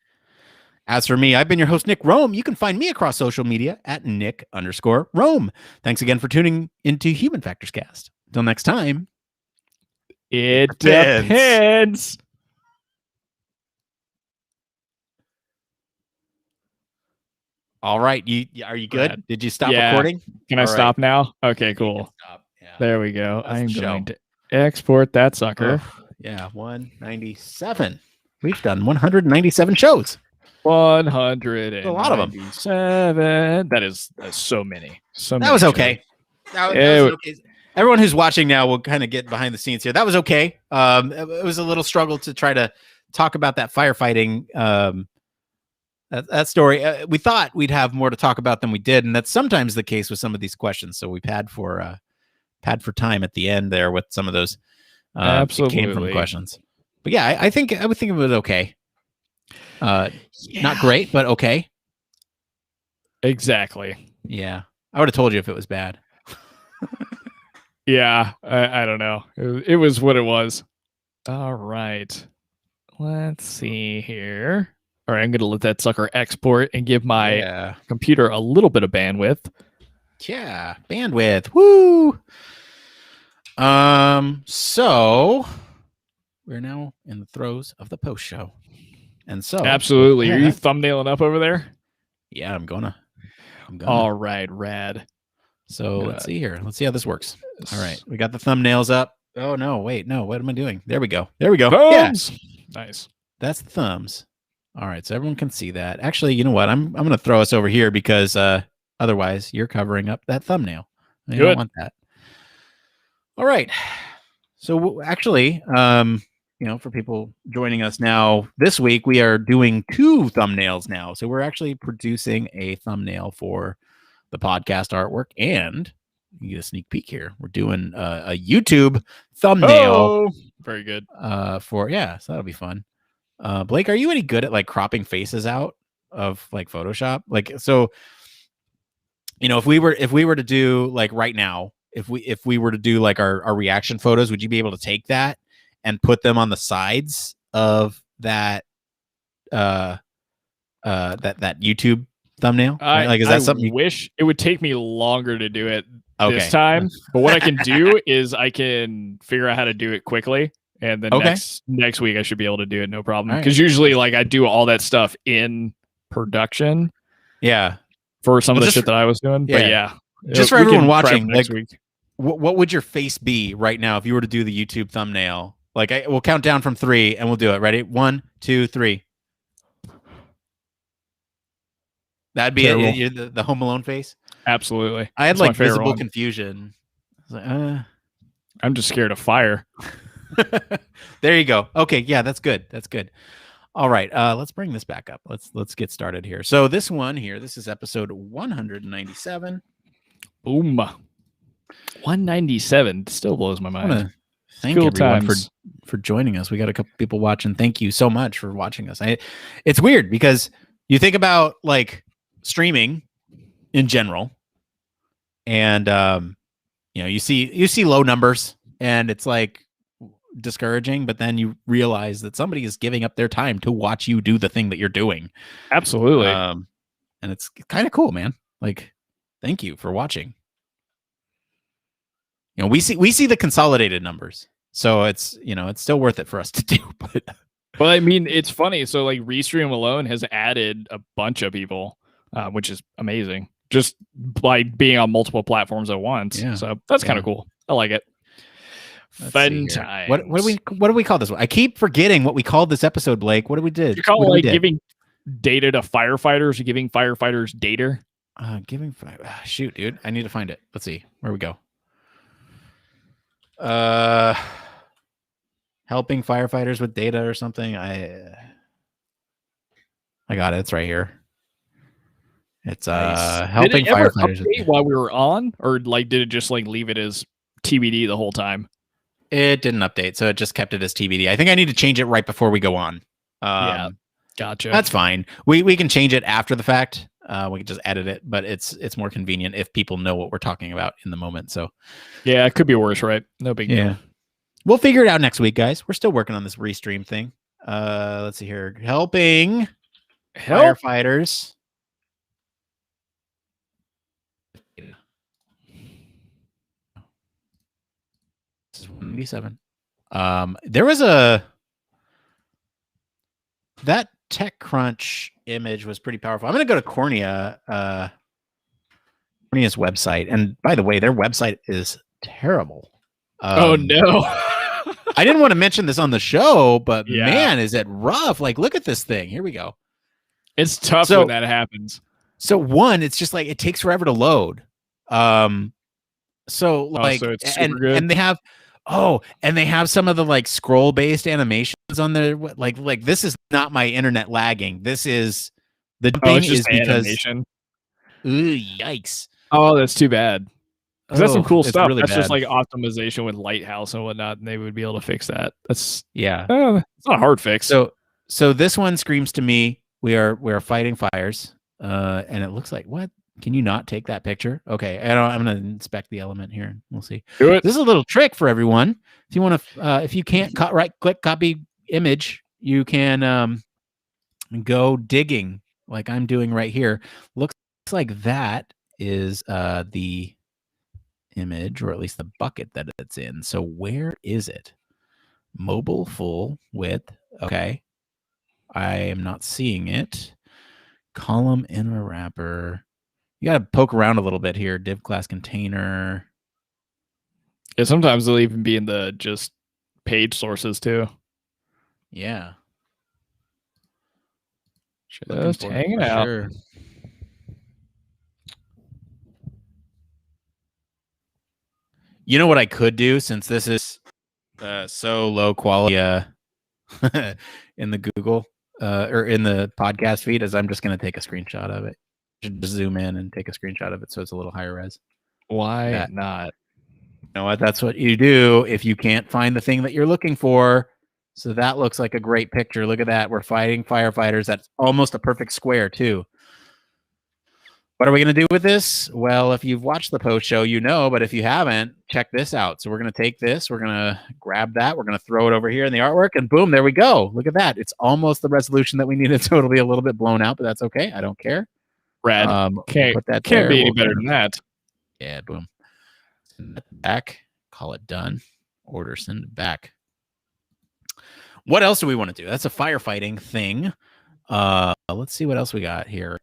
As for me, I've been your host, Nick Roome. You can find me across social media at Nick_Roome. Thanks again for tuning into Human Factors Cast. Until next time. It depends. All right. Are you good? Did you stop recording? Can I stop now? Okay, cool. Yeah. There we go. I'm going to export that sucker. Yeah, 197. We've done 197 shows. 197. A lot of them. That's so many. That was okay. That was okay. Everyone who's watching now will kind of get behind the scenes here. That was okay. It was a little struggle to try to talk about that firefighting that story. We thought we'd have more to talk about than we did, and that's sometimes the case with some of these questions. So we pad for time at the end there with some of those. Absolutely came from questions. But yeah, I think it was okay. Not great, but okay. Exactly. Yeah, I would have told you if it was bad. Yeah, I don't know. It was what it was. All right. Let's see here. All right, I'm going to let that sucker export and give my computer a little bit of bandwidth. Yeah, bandwidth. Woo! So we're now in the throes of the post show. And so absolutely. Are you thumbnailing up over there? Yeah, I'm gonna. All right, rad. So let's see here. Let's see how this works. All right, we got the thumbnails up. Oh no, wait, no. What am I doing? There we go. Thumbs. Yeah. Nice. That's the thumbs. All right, so everyone can see that. Actually, you know what? I'm gonna throw us over here because otherwise you're covering up that thumbnail. I don't want that. All right. So actually, for people joining us now this week, we are doing 2 thumbnails now. So we're actually producing a thumbnail for the podcast artwork, and you get a sneak peek here. We're doing a YouTube thumbnail. Oh, very good. So that'll be fun. Blake, are you any good at like cropping faces out of like Photoshop? Like, so, if we were to do like right now, if we were to do like our reaction photos, would you be able to take that and put them on the sides of that that YouTube thumbnail? Right? Like, is that something? Wish it would take me longer to do it this time, but what I can do is I can figure out how to do it quickly, and then next week I should be able to do it no problem. Because usually, like, I do all that stuff in production. Yeah, for some of the shit that I was doing. But just for everyone watching, next week. What would your face be right now if you were to do the YouTube thumbnail? Like, we'll count down from 3 and we'll do it. Ready? 1, 2, 3. That'd be it. The Home Alone face. Absolutely. I had like visible confusion. I was like, I'm just scared of fire. There you go. Okay, yeah, that's good. That's good. All right, let's bring this back up. Let's get started here. So this one here, this is episode 197. Boom. 197 still blows my mind. Thank everyone for joining us. We got a couple people watching. Thank you so much for watching us. It's weird because you think about like streaming in general, and you see low numbers, and it's like discouraging, but then you realize that somebody is giving up their time to watch you do the thing that you're doing. Absolutely. And it's kind of cool, man. Like, thank you for watching. We see the consolidated numbers, so it's it's still worth it for us to do. But well, I mean, it's funny. So like Restream alone has added a bunch of people, which is amazing, just by being on multiple platforms at once. Yeah. So that's kind of cool. I like it. Fun time. What do we call this one? I keep forgetting what we called this episode, Blake. What did we do? You call it like giving data to firefighters, or giving firefighters data? Shoot, dude. I need to find it. Let's see. Where we go. Helping firefighters with data or something. I got it. It's right here. It's Nice. helping Did it ever firefighters. update while we were on, or like did it just like leave it as TBD the whole time? It didn't update, so it just kept it as TBD. I think I need to change it right before we go on. Yeah, gotcha. That's fine. We can change it after the fact. We can just edit it, but it's more convenient if people know what we're talking about in the moment. So yeah, it could be worse, right? No big deal. We'll figure it out next week, guys. We're still working on this restream thing. Let's see here. Helping firefighters. This is 197. There was that TechCrunch image was pretty powerful. I'm going to go to Cornea, Cornea's website. And by the way, their website is terrible. Oh no. I didn't want to mention this on the show, but Yeah. man, is it rough. Like, look at this thing. Here we go. It's tough when that happens. So one, it's just like it takes forever to load. So like, so it's super good. And they have some of the like scroll based animations on there. Like this is not my internet lagging. This is the thing is because animation. Ooh, yikes. Oh, that's too bad. Because that's some cool stuff. Really that's bad. Just like optimization with Lighthouse and whatnot, and they would be able to fix that. That's yeah. It's not a hard fix. So this one screams to me, we are fighting fires. And it looks like what? Can you not take that picture? Okay, I'm going to inspect the element here. We'll see. Do it. This is a little trick for everyone. If you want to, if you can't right-click copy image, you can go digging like I'm doing right here. Looks like that is the image, or at least the bucket that it's in. So where is it? Mobile full width. Okay, I am not seeing it. Column inner wrapper. You got to poke around a little bit here. Div class container. Yeah, sometimes they'll even be in the just page sources too. Yeah. Just hanging out. Sure. You know what I could do, since this is so low quality in the Google or in the podcast feed, is I'm just going to take a screenshot of it. Just zoom in and take a screenshot of it so it's a little higher res. Why not? You know what? That's what you do if you can't find the thing that you're looking for. So that looks like a great picture. Look at that. We're fighting firefighters. That's almost a perfect square too. What are we going to do with this? Well, if you've watched the post show, you know, but if you haven't, check this out. So we're going to take this, we're going to grab that, we're going to throw it over here in the artwork, and boom, there we go. Look at that. It's almost the resolution that we needed, so it'll be a little bit blown out, but that's okay. I don't care. Rad. Put that can't there. be any better than that. Yeah, boom. Send it back. Call it done. Order, send it back. What else do we want to do? That's a firefighting thing. Let's see what else we got here.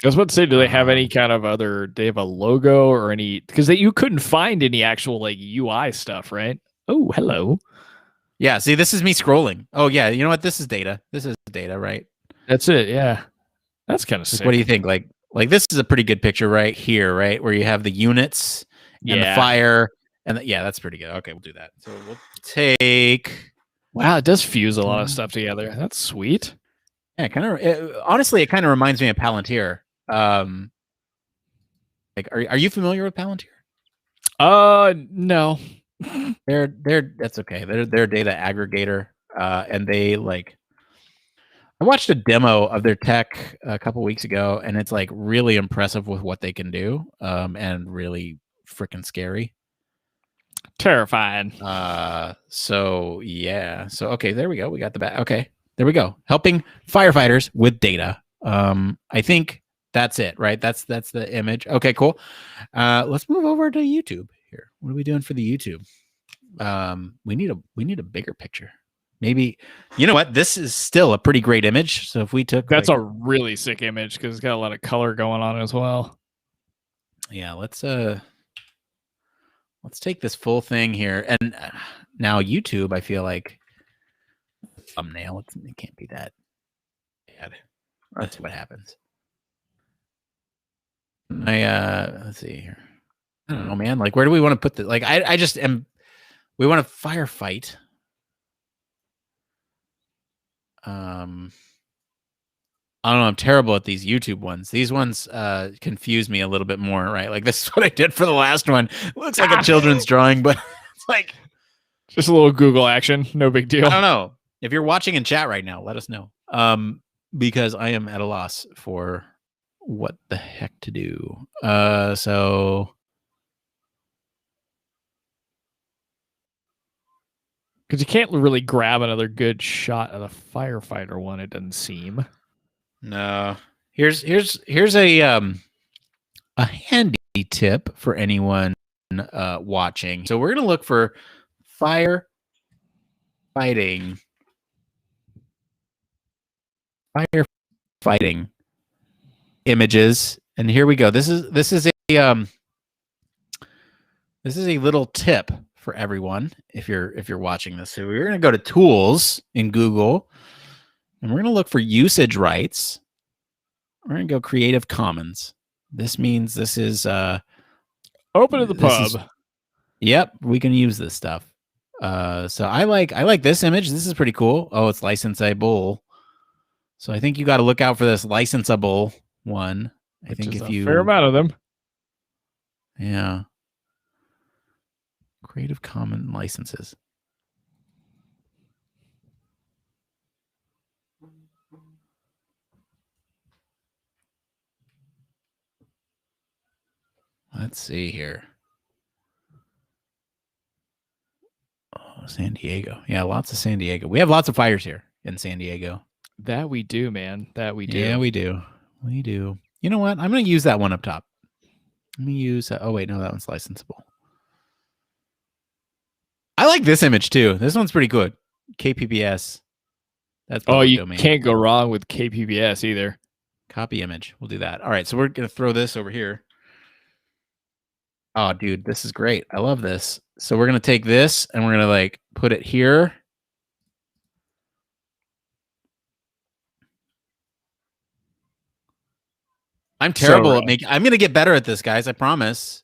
I was about to say, do they have any kind of other? Do they have a logo or any? Because you couldn't find any actual like UI stuff, right? Oh, hello. Yeah, see, this is me scrolling. Oh yeah, you know what? This is data. This is data, right? That's it. Yeah, that's kind of sick. What do you think? Like this is a pretty good picture right here, right? Where you have the units and the fire, and yeah, that's pretty good. Okay, we'll do that. So we'll take. Wow, it does fuse a lot of stuff together. That's sweet. Yeah, honestly, it kind of reminds me of Palantir. Like, are you familiar with Palantir? No. They're that's okay. They're a data aggregator, and they like. I watched a demo of their tech a couple weeks ago, and it's like really impressive with what they can do, and really freaking scary, terrifying. So yeah. So okay, there we go. We got the back. Okay, there we go. Helping firefighters with data. I think. That's it, right? That's the image. Okay, cool. Let's move over to YouTube here. What are we doing for the YouTube? We need a bigger picture. Maybe, you know what? This is still a pretty great image. So if we took that's a really sick image because it's got a lot of color going on as well. Yeah, let's take this full thing here. And now YouTube, I feel like thumbnail. It can't be that bad. Let's see what happens. Let's see here. I don't know, man. Like, where do we want to put the? Like, I just am. We want to firefight. I don't know. I'm terrible at these YouTube ones. These ones confuse me a little bit more, right? Like this is what I did for the last one. It looks like a children's drawing, but it's like just a little Google action. No big deal. I don't know. If you're watching in chat right now, let us know. Because I am at a loss for what the heck to do. So because you can't really grab another good shot of the firefighter one. It doesn't seem. no. Here's a handy tip for anyone watching. So we're gonna look for firefighting images, and here we go. This is a little tip for everyone if you're watching this. So we're gonna go to tools in Google, and we're gonna look for usage rights. We're gonna go Creative Commons. This means this is open to the pub. Yep, we can use this stuff. So I like this image. This is pretty cool. Oh, it's licensable. So I think you got to look out for this licensable one. I think if you fair amount of them. Yeah. Creative Commons licenses. Let's see here. Oh, San Diego. Yeah, lots of San Diego. We have lots of fires here in San Diego. That we do, man. That we do. Yeah, we do. We do. You know what? I'm going to use that one up top. Let me use... oh, wait. No, that one's licensable. I like this image, too. This one's pretty good. KPBS. That's you domain. Can't go wrong with KPBS either. Copy image. We'll do that. All right, so we're going to throw this over here. Oh, dude, this is great. I love this. So we're going to take this and we're going to like put it here. I'm terrible at making... I'm going to get better at this, guys. I promise.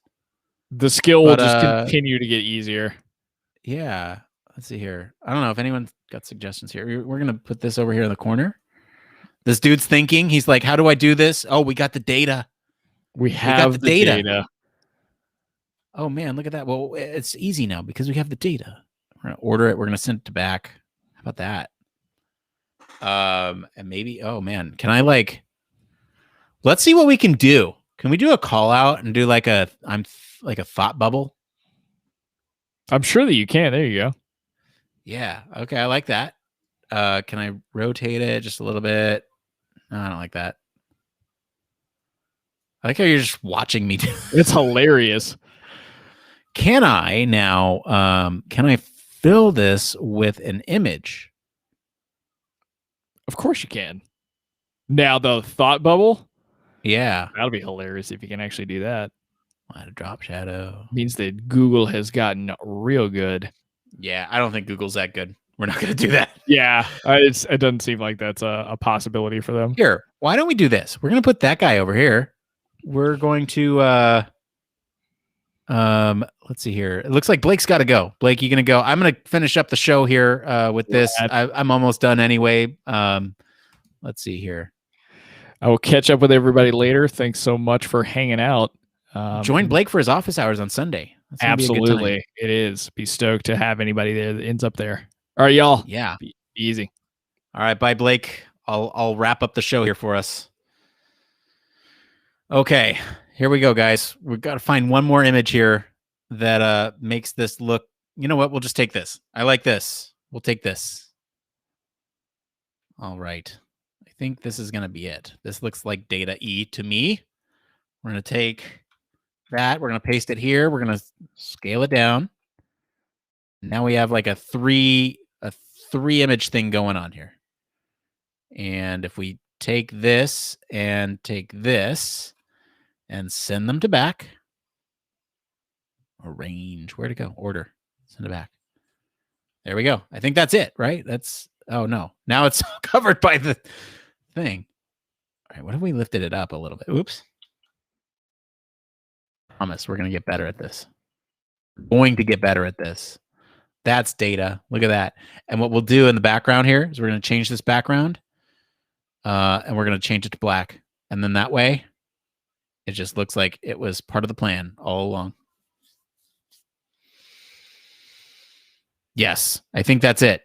The skill will just continue to get easier. Yeah. Let's see here. I don't know if anyone's got suggestions here. We're going to put this over here in the corner. This dude's thinking. He's like, how do I do this? Oh, we got the data. We got the data. Oh, man, look at that. Well, it's easy now because we have the data. We're going to order it. We're going to send it back. How about that? And maybe, oh, man, can I like... Let's see what we can do. Can we do a call out and do like a thought bubble? I'm sure that you can. There you go. Yeah. Okay. I like that. Can I rotate it just a little bit? No, I don't like that. I like how you're just watching me. It's hilarious. Can I now, can I fill this with an image? Of course you can. Now the thought bubble. Yeah. That'll be hilarious if you can actually do that. Add a drop shadow. Means that Google has gotten real good. Yeah, I don't think Google's that good. We're not going to do that. Yeah, it doesn't seem like that's a possibility for them. Here, why don't we do this? We're going to put that guy over here. We're going to, let's see here. It looks like Blake's got to go. Blake, you going to go? I'm going to finish up the show here with this. I'm almost done anyway. Let's see here. I will catch up with everybody later. Thanks so much for hanging out. Join Blake for his office hours on Sunday. Absolutely. It is. Be stoked to have anybody there that ends up there. All right, y'all. Yeah. Be easy. All right. Bye, Blake. I'll wrap up the show here for us. Okay. Here we go, guys. We've got to find one more image here that makes this look... You know what? We'll just take this. I like this. We'll take this. All right. I think this is going to be it. This looks like data E to me. We're going to take that. We're going to paste it here. We're going to scale it down. Now we have like a three image thing going on here. And if we take this and take this and send them to back, arrange, where to go? Order, send it back. There we go. I think that's it, right? That's, oh no. Now it's covered by the thing. All right, what if we lifted it up a little bit? Oops. Promise we're going to get better at this. We're going to get better at this. That's data. Look at that. And what we'll do in the background here is we're going to change this background. And we're going to change it to black. And then that way, it just looks like it was part of the plan all along. Yes, I think that's it.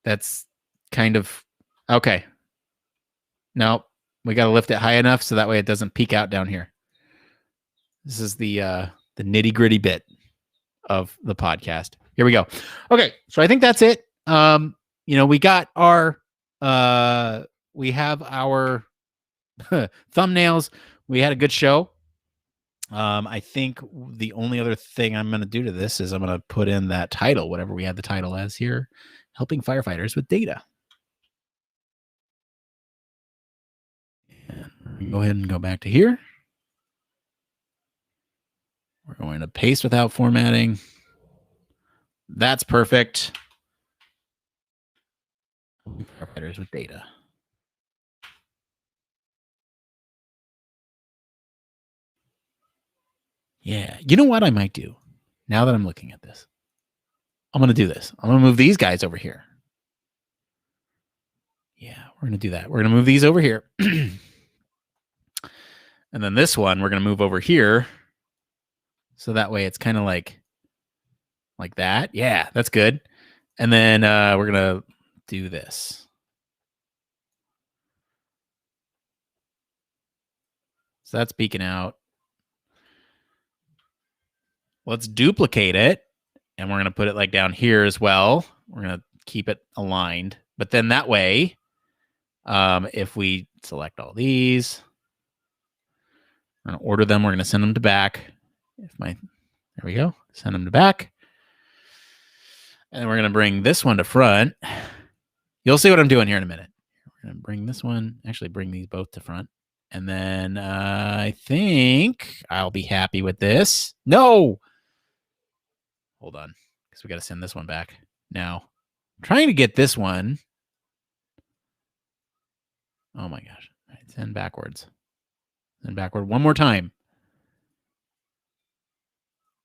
That's kind of okay. No, we got to lift it high enough so that way it doesn't peek out down here. This is the nitty gritty bit of the podcast. Here we go. Okay, so I think that's it. We got our we have our thumbnails. We had a good show. I think the only other thing I'm going to do to this is I'm going to put in that title, whatever we had the title as here, helping firefighters with data. And go ahead and go back to here. We're going to paste without formatting. That's perfect. Firefighters with data. Yeah. You know what I might do now that I'm looking at this? I'm going to do this. I'm going to move these guys over here. Yeah, we're going to do that. We're going to move these over here. And then this one, we're going to move over here. So that way it's kind of like that. Yeah, that's good. And then we're going to do this. So that's peeking out. Let's duplicate it. And we're going to put it like down here as well. We're going to keep it aligned. But then that way, if we select all these, we're going to order them. We're going to send them to back. There we go. Send them to back. And then we're going to bring this one to front. You'll see what I'm doing here in a minute. We're going to bring this one, actually bring these both to front. And then I think I'll be happy with this. No! Hold on, because we got to send this one back. Now, I'm trying to get this one. Oh my gosh. All right, send backwards. Send backward one more time.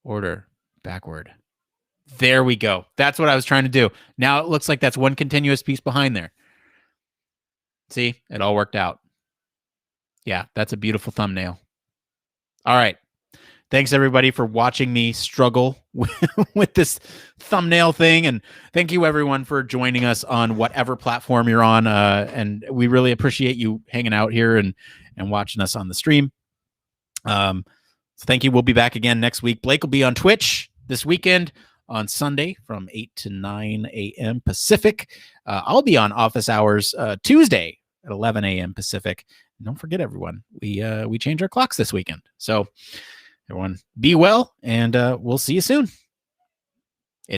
Order backward. There we go. That's what I was trying to do. Now it looks like that's one continuous piece behind there. See, it all worked out. Yeah, that's a beautiful thumbnail. All right. Thanks, everybody, for watching me struggle with this thumbnail thing. And thank you, everyone, for joining us on whatever platform you're on. And we really appreciate you hanging out here and watching us on the stream. So thank you. We'll be back again next week. Blake will be on Twitch this weekend on Sunday from 8 to 9 a.m. Pacific. I'll be on office hours Tuesday at 11 a.m. Pacific. And don't forget, everyone, we change our clocks this weekend. So everyone be well, and we'll see you soon.